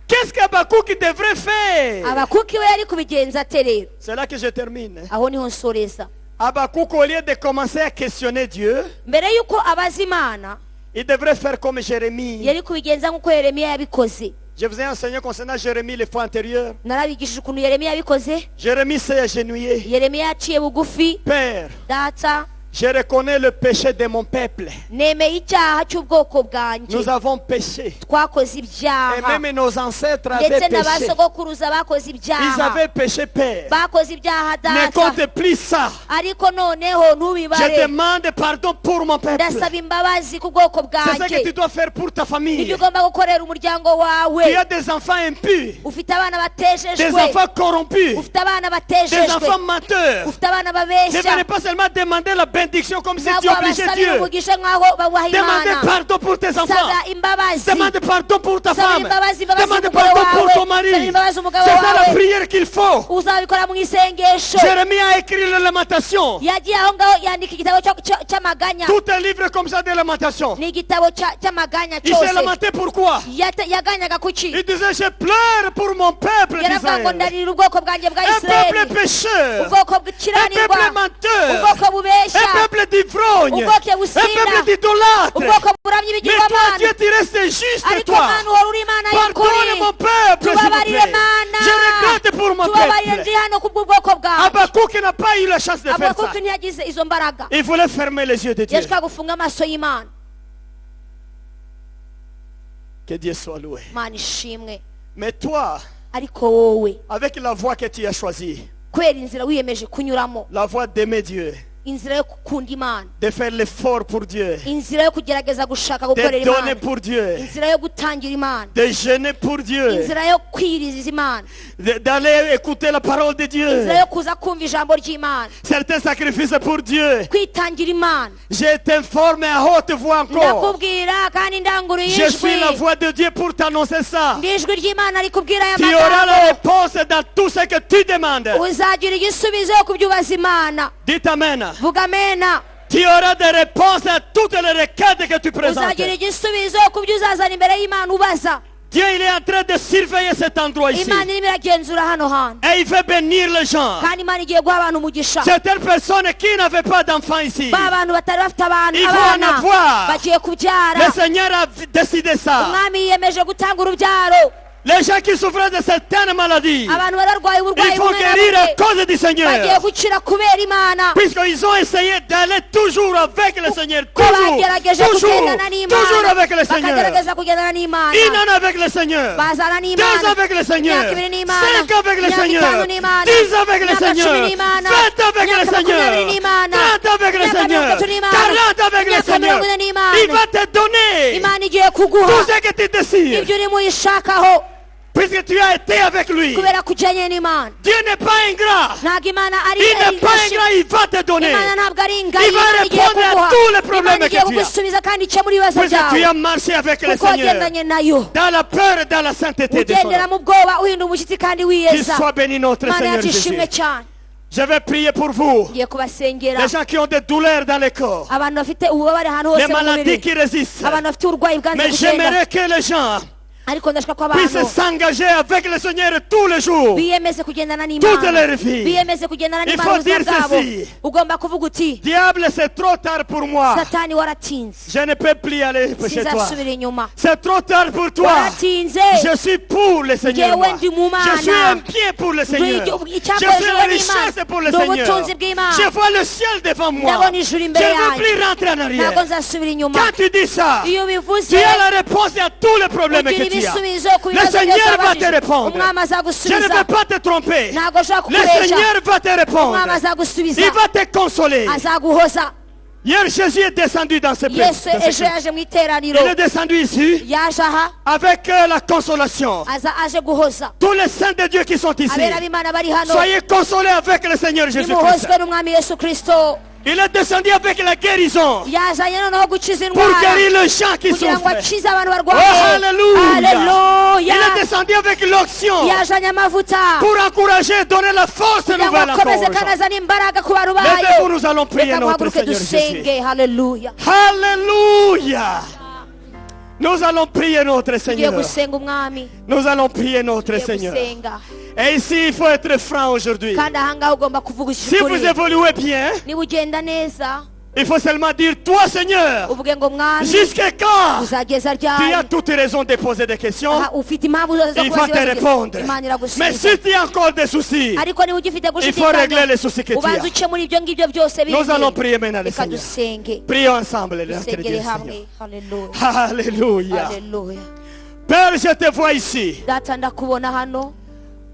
Qu'est-ce qu'Abakouk devrait faire? Abakuki we yari kubigenza ate rero? C'est là que je termine. Aho niho nsoreza. Abakouk, au lieu de commencer à questionner Dieu, Mbere yuko abaza Imana il devrait faire comme Jérémie. yari kubigenza nk'uko Yeremiya yabikoze. Je vous ai enseigné concernant Jérémie les fois antérieures. Narabigishije ukuntu Yeremiya yabikoze. Jérémie s'est agenouillé. Yeremiya yaciye bugufi, Père, data je reconnais le péché de mon peuple. nemeye icyaha cy'ubwoko bwanjye, Nous avons péché. twakoze Et ibyaha, même nos ancêtres avaient ndetse na ba péché. sogokuruza bakoze Ils ibyaha, avaient péché, Père. bakoze ibyaha Ne data. compte plus ça. Ariko noneho Je ntubibare, demande pardon pour mon peuple. ndasaba imbabazi ku bwoko C'est ce que tu bwanjye. dois faire pour ta famille. Ibyo ugomba gukorera umuryango wawe. Tu as des enfants impurs, Ufite abana des batejejwe, enfants corrompus, ufite abana des enfants batejejwe, menteurs. ufite abana Ne venez babeshya. pas seulement demander la bénédiction comme si tu ntabwo obligeais babasabira Dieu. umugisha nk'aho babuha Demande imana pardon pour tes enfants. saba imbabazi Demande pardon pour ta saba femme. imbabazi Demande umugore pardon pour wawe ton mari. saba imbabazi umugabo C'est ça la wawe prière qu'il faut. uzabikora mu isengesho Jérémie a écrit les lamentations. yagiye aho ngaho yandika igitabo cy'amaganya Tout un livre comme ça de lamentations. ni igitabo cy'amaganya Il s'est cyose lamenté pourquoi? yaganyaga kuki Il disait, je pleure pour mon peuple yaravuga ngo d'Israël. ndarira ubwoko bwanjye bwa Un peuple isirayeli pécheur. ubwoko Un bw'ikiranirwa peuple menteur. ubwoko bubeshya Un peuple d'ivrogne. ubwoko Un businda peuple d'idolâtre. ubwoko buramya Mais toi, ibigirwamana Dieu, tu restes juste ariko toi. mana uhora uri imana Pardonne y'ukuri mon peuple, s'il vous tubabarire plaît. mana Je regrette pour mon tubabarire peuple. ndi hano kubw'ubwoko bwawe Habakkuk n'a pas eu la chance de faire ça. abakuki ntiyagize izo mbaraga Il voulait fermer les yeux de Dieu. yashaka gufunga amaso y'imana Que Dieu soit loué. mana ishimwe Mais toi, ariko wowe avec la voie que tu as choisie, kubera inzira wiyemeje kunyuramo la voie d'aimer Dieu, inzira yo gukunda imana de faire l'effort pour Dieu, inzira yo kugerageza gushaka gukorera de donner imana pour Dieu, inzira yo gutangira imana de jeûner pour Dieu, inzira yo kwiriza imana d'aller écouter la parole de Dieu, inzira yo kuza kumva ijambo ry'imana certains sacrifices pour Dieu. kwitangira imana Je t'informe à haute voix encore. ndakubwira kandi ndanguruye Je suis ijwi la voix de Dieu pour t'annoncer ça. ndi ijwi ry'imana rikubwira aya Tu auras la magambo réponse dans tout ce que tu demandes. uzagira igisubizo ku byo ubaza imana Dites Amen. vuga amena Tu auras des réponses à toutes les requêtes que tu présentes. uzagira igisubizo ku byo uzazana imbere y'imana ubaza Dieu, il est en train de surveiller cet endroit ici. imana irimo iragenzura hano hantu Et il veut bénir les gens. kandi imana igiye guha abantu umugisha Certaines personnes qui n'avaient pas d'enfants ici. ba bantu batari bafite abantu Ils vont en abana avoir. bagiye kubyara Le Seigneur a décidé ça. umwami yiyemeje gutanga urubyaro Les gens qui souffrent de certaines maladies, abantu bararwaye uburwayi ils vont bumwe na guérir à bumwe cause du bagiye Seigneur. gukira kubera imana Puisqu'ils ont essayé d'aller toujours avec le Seigneur. ko Toujours, bagerageje toujours, kugendana toujours n'imana avec le Seigneur. bakagerageza kugendana n'imana Un an avec le Seigneur. bazana 2 n'imana ans avec le Seigneur. imyaka ibiri n'imana 5 avec le imyaka Seigneur. itanu n'imana 10 avec le imyaka Seigneur. cumi n'imana 20 avec le imyaka Seigneur. makumyabiri n'imana 30 avec le imyaka Seigneur. mirongo itatu n'imana 40 avec le imyaka Seigneur. mirongo ine n'imana Il va te donner imana igiye kuguha tout ce que tu désires. ibyo urimo uyishakaho Puisque tu as été avec lui. kubera kujyanye n'imana Dieu n'est pas ingrat. ntabwo imana ari Il n'est pas ingrat, il va te donner. imana ntabwo ari ingari Il va imana igiye répondre à kuguha tous les problèmes imana igiye que tu as. kugusubiza kandi ikemura ibibazo Puisque tu byawe as marché avec le kuko Seigneur. wagendanye nayo Dans la peur et dans la sainteté de son ugendera nom. mu bwoba uhinda umushyitsi kandi Qu'il wiyeza soit béni notre imana Seigneur yacu Jésus. ishimwe cyane Je vais prier pour vous. ngiye kubasengera Les gens qui ont des douleurs dans le corps. abantu bafite ububabare ahantu Les hose mu maladies mubiri qui résistent. abantu bafite uburwayi bwanze Mais kugenda j'aimerais que les gens ariko ndashaka ko puissent abantu s'engager avec le Seigneur tous les jours. biyemeze kugendana Toute n'imana leur vie. biyemeze kugendana Il n'imana faut ubuzima dire bwabo ceci. ugomba kuvuga uti Diable, c'est trop tard pour moi. satani waratinze Je ne peux plus aller chez toi. sinzasubira inyuma C'est trop tard pour toi. waratinze Je suis pour le Seigneur. moi. Njyewe ndi mu Mana. Je suis un bien pour le Seigneur. Je suis la richesse pour le Seigneur. ubutunzi bw'imana Je vois le ciel devant moi. ndabona ijuru Je imbere ne veux yanjye plus rentrer en ntabwo arrière. nzasubira inyuma Quand tu dis ça, iyo bivuze tu as la réponse à tous les problèmes ugira que tu as. ibisubizo ku Le bibazo Seigneur byose va te wabajije répondre. umwami Je ne azagusubiza veux pas te tromper. ntabwo ashobora Le kukuresha Seigneur va te répondre. umwami azagusubiza Il va te consoler. azaguhoza Hier, Jésus est descendu dans ce yesu ejo yaje mu iteraniro Il est descendu ici yaje aha avec la consolation. aje guhoza Tous les saints de Dieu qui sont ici, abera b'imana bari hano soyez consolés avec le Seigneur Jésus-Christ. nimuhozwe n'umwami yesu kirisito Il est descendu avec la guérison yazanye noneho gukiza pour indwara guérir les gens qui kugira ngo souffrent. akize abantu Oh, barwaye alléluia. Haleluya. Il est descendu avec l'onction yazanye amavuta pour encourager et donner la force kugira ngo nouvelle encore akomeze aux gens. kandi azane imbaraga ku bantu bayo Levez-vous, nous allons prier reka notre muhaguruke Seigneur Jésus. dusenge haleluya Alléluia. Nous allons prier notre tugiye Seigneur. gusenga umwami Nous allons prier notre tugiye Seigneur. gusenga Et ici, il faut être franc aujourd'hui. kandi ahangaha ugomba kuvuga Si vous ukuri évoluez bien, niba ugenda neza il faut seulement dire, toi Seigneur, uvuge ngo mwami jusqu'à quand uzageza tu as ryari toutes raisons de poser des questions, Aha, ufite impamvu zose zo il va kubaza te ibibazo répondre. imana Mais iragusubiza si tu as encore des soucis, ariko niba ugifite il faut régler gushidikanya les soucis que tu ubanza as. ukemura ibyo ngibyo byose Nous allons bindi prier maintenant le reka Seigneur. dusenge Prions ensemble notre dusengere Dieu hamwe Seigneur. haleluya Alléluia. haleluya Père, je te vois ici. data ndakubona hano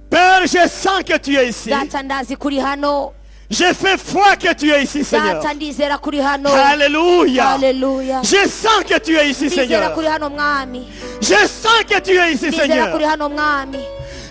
Père, je sens que tu es ici. data ndazi kuri hano Je fais foi que tu es ici, Seigneur. data ndizera kuri hano Alléluia. haleluya Je sens que tu es ici, ndizera Seigneur. kuri hano mwami Je sens que tu es ici, ndizera kuri Seigneur. hano mwami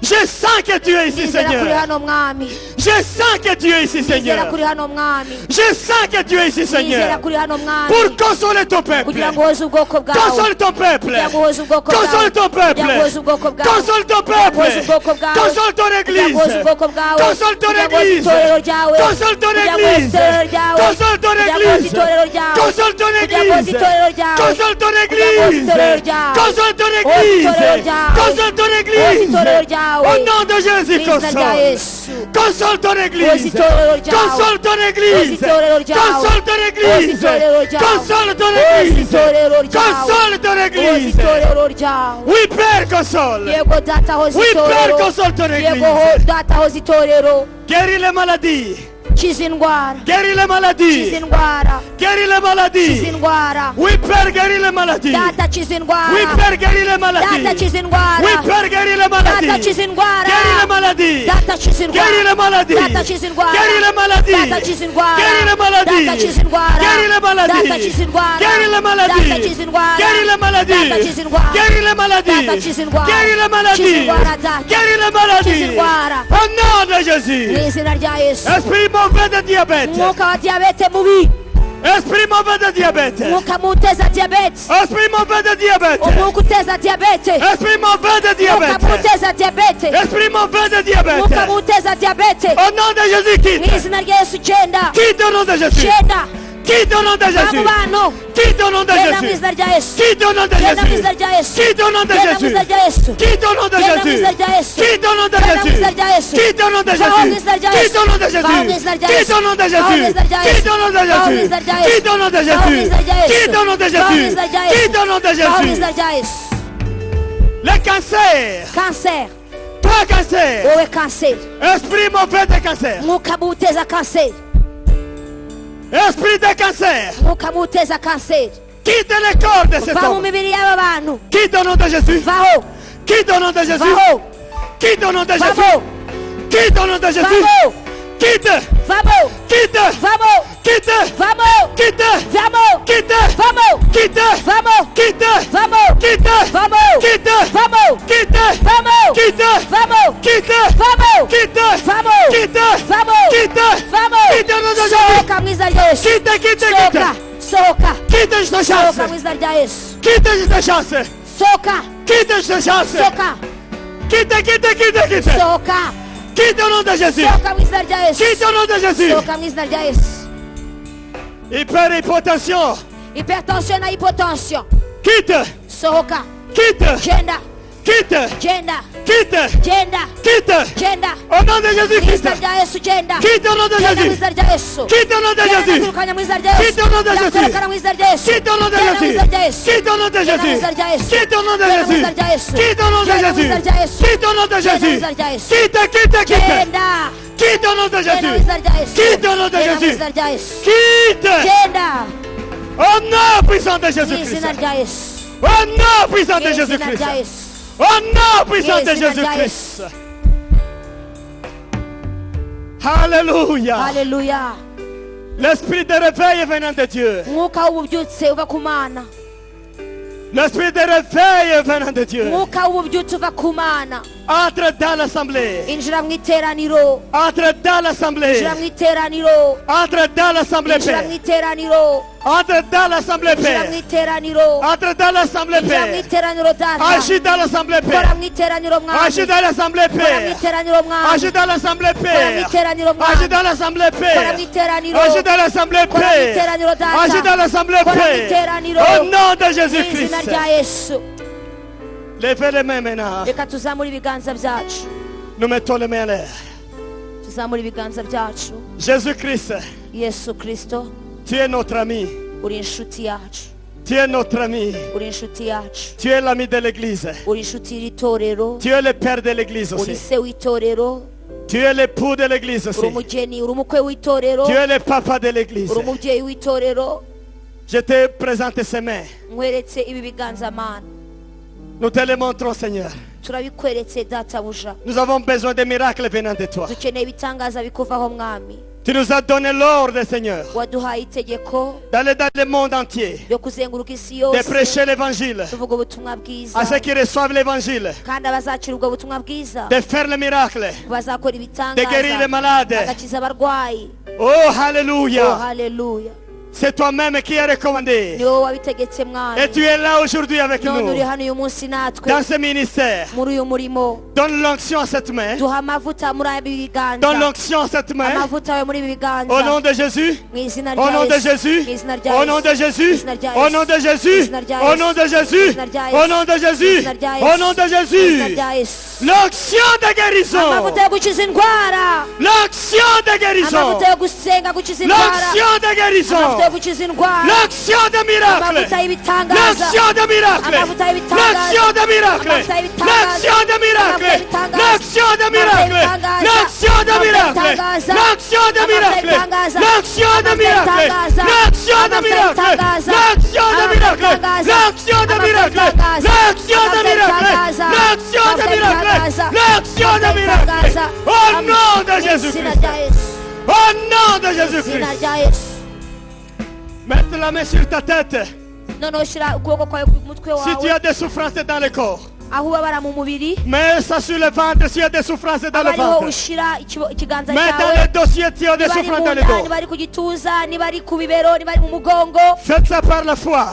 Je sens que tu es ici, ndizera kuri Seigneur. hano mwami Je Je sens que Dieu est ici, nizera Seigneur. kuri hano mwami Je sens que Dieu est ici, nizera Seigneur. kuri hano mwami Pour consoler ton peuple. kugira ngo uhoze ubwoko bwawe Console ton peuple. kugira ngo uhoze ubwoko bwawe Console ton peuple. kugira ngo uhoze ubwoko bwawe Console ton kugira ngo uhoze peuple. ubwoko bwawe Console ton kugira ngo uhoze église. ubwoko bwawe Console ton kugira ngo uhoze église. itorero ryawe Console ton kugira ngo uhoze église. itorero ryawe Console ton kugira ngo uhoze église. itorero ryawe Console ton kugira ngo uhoze église. itorero ryawe Console ton kugira ngo uhoze église. itorero ryawe Console ton uhoze église. itorero ryawe Console ton uhoze église. itorero ryawe Au nom de Jésus, mu izina rya console. yesu Console ton uhoze église. itorero ryawe Console ton uhoze église. itorero ryawe Console ton uhoze église. itorero ryawe Console ton uhoze église. itorero ryawe Console ton uhoze église. itorero ryawe Oui, Père, console. yego data hoze Oui, Père, itorero console ton yego église. data hoze itorero Guéris les maladies. kiza indwara Guéris les kiza maladies. indwara Guéris les kiza maladies. indwara Oui, Père, guéris les maladies. data kiza indwara Oui, Père, guéris les data maladies. kiza indwara Oui, Père, guéris les data maladies. kiza indwara Guéris les maladies. data kiza indwara Guéris les maladies. data kiza indwara Guéris les maladies. data kiza indwara Guéris les maladies. data kiza indwara Guéris les maladies. data kiza indwara Guéris les maladies. data kiza indwara Guéris les maladies. data kiza indwara Guéris les maladies. data kiza indwara Guéris les kiza maladies. indwara data Guéris les kiza maladies. indwara Au nom de Jésus. mu izina rya yesu Esprit mauvais de diabète. umwuka wa diyabete mubi Esprit mauvais de diabète. umwuka mu uteza diyabete Esprit mauvais de diabète. umwuka uteza diyabete Esprit mauvais de umwuka mu diabète. uteza diyabete Esprit mauvais de umwuka mu diabète. uteza diyabete Au nom de Jésus, mu quitte. izina rya yesu cyenda Quitte au nom de Jésus. cyenda Quitte au nom de va mu Jésus. bantu Quitte au nom de genda mu Jésus. izina rya yesu Quitte au nom de genda mu Jésus. izina rya yesu Quitte au nom de genda mu Jésus. izina rya yesu Quitte au nom de genda mu Jésus. izina rya yesu Quitte au nom de genda mu Jésus. izina rya yesu Quitte au nom de vaho mu Jésus. izina rya Quitte yesu au nom de vaho mu Jésus. izina rya Quitte yesu au nom de vaho mu Jésus. izina rya yesu Quitte au nom de vaho mu Jésus. izina rya yesu Quitte au nom de vaho mu Jésus. izina rya yesu Quitte au nom de vaho mu Jésus. izina rya yesu Quitte au nom de vaho mu Jésus. izina rya yesu Le cancer. kanseri Toi cancer. wowe kanseri Esprit mauvais de cancer. umwuka mu uteza kanseri Esprit de cancer. umwuka mu uteza kanseri Quitte le corps de cet va mu homme. mibiri y'aba bantu Quitte au nom de Jésus. vaho Quitte au nom de Jésus. vaho Quitte au nom de Jésus. vamo Quitte au nom de Jésus. vamo Quitte. vamo Quitte. vamo Quitte. vamo Quitte. vamo Quitte. vamo Quitte. vamo Quitte. vamo Quitte. vamo Quitte. vamo Quitte. vamo Quitte. vamo Quitte. vamo Quitte. vamo Quitte. vamo Quitte. vamo Quitte au nom de Jésus. sohoka mu izina rya yesu Quitte, quitte, sohoka quitte. sohoka Quitte, je te sohoka chasse. mu izina rya yesu Quitte, je te chasse. sohoka Quitte, je te chasse. sohoka Quitte, quitte, quitte, quitte. sohoka Quitte au nom de Jésus. sohoka mu izina rya yesu Quitte au nom de Jésus. sohoka mu izina rya yesu Hyperhypotension. hypertension na hypotension Quitte. sohoka Quitte. genda Quitte. genda Quitte. genda Quitte. genda Au nom de Jésus mu Christ. izina rya yesu genda Quitte au nom de genda mu Jésus. izina rya yesu Quitte au nom de genda Jésus. ndakwirukanya mu izina rya yesu Quitte au nom de Jésus. ndakwirukana mu izina rya yesu Quitte au nom de genda mu Jésus. izina rya yesu Quitte au nom de genda mu Jésus. izina rya yesu Quitte au nom de genda mu Jésus. izina rya yesu Quitte au nom de genda mu Jésus. izina rya yesu Quitte au nom de genda mu Jésus. izina rya yesu Quitte, quitte, quitte. genda Quitte au nom de genda mu Jésus. izina rya yesu Quitte au nom de genda mu Jésus. izina rya yesu Quitte. genda Au nom puissant de mu Jésus-Christ. izina rya yesu Au nom puissant mu de izina Jésus-Christ. rya yesu Au nom puissant de Yes, in the Jésus-Christ. Alléluia. haleluya L'esprit de réveil est venant de Dieu. umwuka w'ububyutse uva ku mana L'esprit de réveil est venant de Dieu. umwuka w'ububyutse uva ku mana Entre dans l'assemblée. injira mu iteraniro Entre dans l'assemblée. injira mu iteraniro Entre dans l'assemblée injira mu paix. iteraniro Entre dans l'assemblée injira mu paix. iteraniro Entre dans l'assemblée injira mu paix. iteraniro data Agis dans l'assemblée paix. kora mu iteraniro mwami Agis dans l'assemblée kora mu paix. iteraniro mwami Agis dans l'assemblée kora mu paix. iteraniro Agis mwami dans l'assemblée kora mu paix. iteraniro Agis dans l'assemblée kora mu paix. iteraniro Agis dans data l'assemblée kora mu paix. iteraniro Au nom de mu izina Jésus-Christ. rya yesu Levez les mains maintenant. reka tuzamure ibiganza byacu Nous mettons les mains en l'air. tuzamure ibiganza byacu Jésus-Christ, yesu kirisito tu es notre ami. uri inshuti yacu Tu es notre ami. uri inshuti yacu Tu es l'ami de l'église. uri inshuti y'iritorero Tu es le père de l'église uri aussi. se w'itorero Tu es l'époux de l'église uri aussi. umugeni uri umukwe w'itorero Tu es le papa de l'église. uri umubyeyi w'itorero Je te présente ces mains. nkweretse ibi biganza mana Nous te les montrons, Seigneur. turabikweretse databuja Nous avons besoin de miracles venant de toi. dukeneye ibitangaza bikuvaho mwami Tu nous as donné l'ordre, Seigneur, waduhaye itegeko d'aller dans le monde entier, ryo kuzenguruka isi de yose prêcher l'évangile tuvuga ubutumwa bwiza à ceux qui reçoivent l'évangile, kandi abazakira ubwo butumwa bwiza de faire le miracle, bazakora de guérir les ibitangaza malades. bagakiza abarwayi. Oh, Alléluia. Haleluya, C'est toi-même qui es recommandé. ni wowe wabitegetse Et mwami, tu es là aujourd'hui avec none nous uri hano uyu munsi natwe dans ce ministère. muri uyu murimo. Donne l'onction à cette main. Duha amavuta muri ibi Donne biganza, l'onction à cette main. amavuta yawe muri ibi Au nom biganza, de Jésus. mu izina Au nom rya de Yesu, Jésus. mu izina rya Au nom de Yesu, Jésus. Au nom de Jésus. Au nom de Jésus. Au nom de Jésus. Au nom de mu izina Jésus. rya Yesu. L'onction de guérison. Amavuta yo gukiza indwara, L'onction de guérison. amavuta yo gusenga gukiza indwara, L'onction de guérison. amavuta yo gukiza indwara, L'onction de miracle. amavuta y'ibitangaza, L'onction de miracle. amavuta y'ibitangaza, L'onction de miracle. amavuta y'ibitangaza, L'onction de miracle. L'onction de miracle. L'onction de miracle. L'onction de miracle. L'onction de miracle. L'onction de miracle. L'onction de miracle. L'onction de miracle. L'onction de miracle. L'onction de miracle. L'onction de miracle. Au nom de Jésus-Christ. Au nom de izina Jésus-Christ. rya Yesu. Mette la main sur ta tête. Noneho ushyira ukuboko kwawe ku mutwe Si tu wawe as des souffrances dans le corps, aho ubabara mu mubiri, mets ça sur le ventre. Si tu as des souffrances dans le aba ariho ventre, ushyira ikiganza mets dans cyawe, le dossier. Tu as des niba ari souffrances mu dans le nda, dos. niba ari ku gituza, niba ari ku bibero, niba ari mu mugongo, Faites ça par la foi.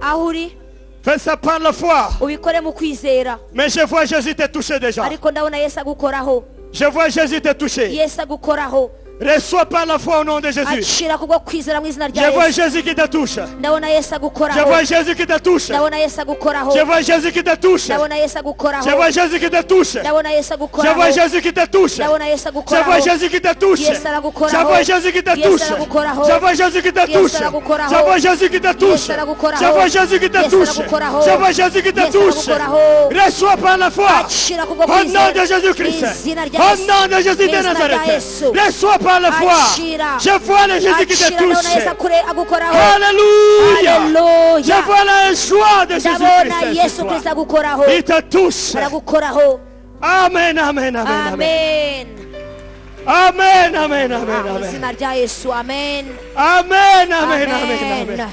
aho uri Faites ça par la foi. ubikore mu kwizera. Mais je vois Jésus te toucher déjà. Ariko ndabona Yesu agukoraho, Je vois Jésus te toucher. Yesu agukoraho, Reçois par la foi au nom de Jésus. acira kubwo kwizera mu izina Je rya vois Yesu. Jésus qui te touche. Ndabona Yesu Je agukoraho, vois Jésus qui te touche. ndabona Yesu agukoraho, Je vois Jésus qui te touche. ndabona Yesu agukoraho, Je vois Jésus qui te touche. ndabona Yesu Je agukoraho, vois Jésus qui te touche. ndabona Yesu Je agukoraho, vois Jésus qui te touche. Yesu Je aragukoraho, vois Jésus qui te Yesu touche. aragukoraho, Je vois Jésus qui te Yesu touche. aragukoraho, Je vois Jésus qui te touche. Yesu aragukoraho, Je vois Jésus qui te Yesu touche. aragukoraho, Je vois Jésus qui te Yesu touche. aragukoraho, Reçois par la foi. acira kubwo Au nom de kwizera Jésus-Christ. mu izina rya Au Yesu, nom de Jésus de mu izina rya Nazareth. Yesu, Reçois par la foi. acira, Je vois le Jésus qui te acira, ndabona Yesu touche. agukoraho, Alléluia. Haleluya. Je vois la joie de ndabona Jésus-Christ. Yesu sur Kristo toi. agukoraho, Il te touche. aragukoraho. Amen, amen, amen, amen. Amen. Amen, amen, amen, Mu amen. izina rya Yesu, amen. Amen, amen, amen, amen.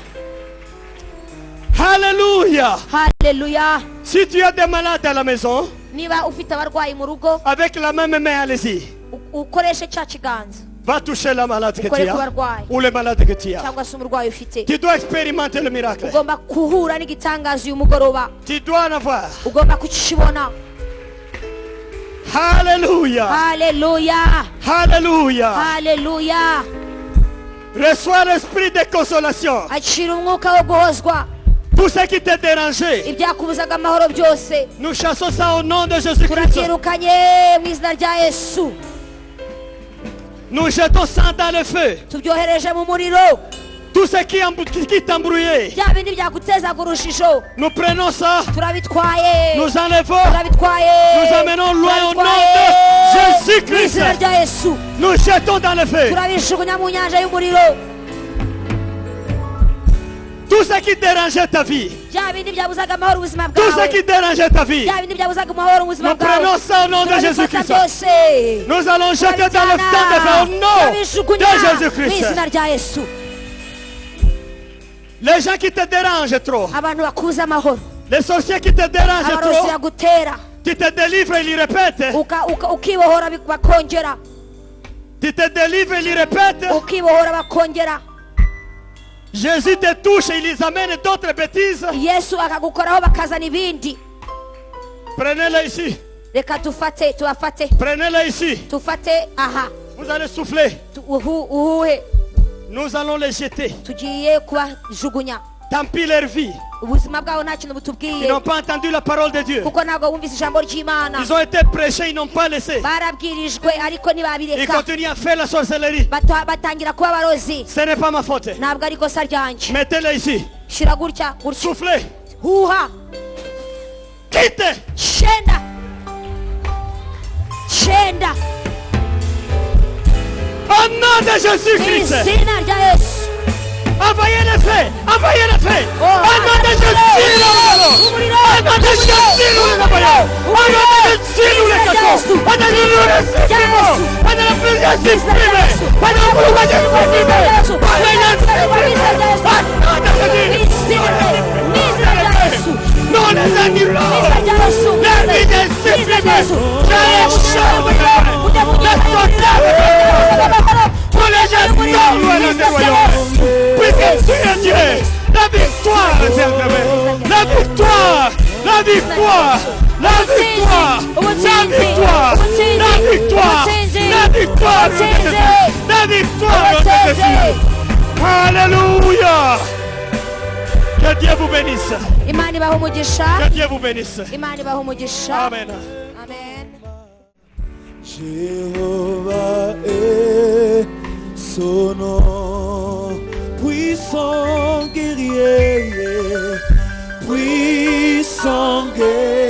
Alléluia. Haleluya. Si tu as des malades à la maison, Niba ufite abarwayi mu rugo, avec la même main, allez-y. ukoreshe cya kiganza Va toucher la malade que ukore tu ku as barwayi ou le malade que tu as. cyangwa se umurwayi ufite. Tu dois expérimenter le miracle. Ugomba guhura n'igitangaza uyu mugoroba, Tu dois en avoir. ugomba kukibona. Alléluia. Haleluya. Alléluia. Haleluya. Reçois l'esprit de consolation. Acira umwuka wo guhozwa Tout ce qui te dérangeait, ibyakubuzaga amahoro byose, nous chassons ça au nom de Jésus-Christ. turabyirukanye mu izina rya Yesu. Nous jetons ça dans le feu. Tubyohereje mu muriro. Tout ce qui t'embrouillait, Bya bindi byagutezaga urujijo, nous prenons ça, turabitwaye, nous enlevons, turabitwaye, nous amenons loin au nom turabitwaye. de Jésus-Christ. Mu izina rya Yesu Nous jetons dans le feu. turabijugunya mu nyanja y'umuriro. Tout ce qui dérangeait ta vie, Bya bindi byabuzaga amahoro ubuzima tout ce bwawe, qui dérangeait ta vie, bya bindi byabuzaga amahoro ubuzima nous prenons bwawe, ça au nom de turabifata Jésus-Christ. byose, Nous allons jeter dans le temps de feu au nom turabijugunya de mu Jésus-Christ. izina rya Yesu. Les gens qui te dérangent trop, Abantu bakuza amahoro, les sorciers qui te dérangent abarozi trop, bagutera, tu te délivres et ils répètent. ukibohora bakongera, Tu te délivres et ils répètent. ukibohora bakongera. Jésus te touche et il les amène d'autres bêtises. Yesu akagukoraho bakazana ibindi. Prenez-le ici. Reka tubafate, Prenez-le ici. tufate aha, Vous allez souffler. uhuhe, Nous allons les jeter. tugiye kubajugunya. Tant pis leur vie. Ubuzima bwabo nta kintu Ils butubwiye, n'ont pas entendu la parole de Dieu. kuko ntabwo bumvise ijambo ry'Imana. Ils ont été prêchés, ils n'ont pas laissé. Barabwirijwe ariko Ils ntibabireka, continuent à faire la sorcellerie. batangira kuba abarozi. Ce n'est pas ma faute. Ntabwo ari ikosa ryanjye. Mettez-le ici. Shira gutya gutya, Soufflez. huha, Quittez. shenda, shenda, Au nom de mu Jésus-Christ. izina rya Yesu. Envoyez le feu. Envoyez le feu. Oh, Au nom de Jésus. umuriro, Au nom de Non les annulons. La vie est supprimée. Pour les gens qui puisque tu es Dieu. La victoire, la victoire, la victoire, la victoire, la victoire, la victoire, la victoire, la victoire, Alléluia. Que Dieu vous bénisse. Imani baho umugisha. Que Dieu vous bénisse. Imani baho umugisha. Amen. Amen. Jéhovah est son nom, puissant guerrier, puissant guerrier.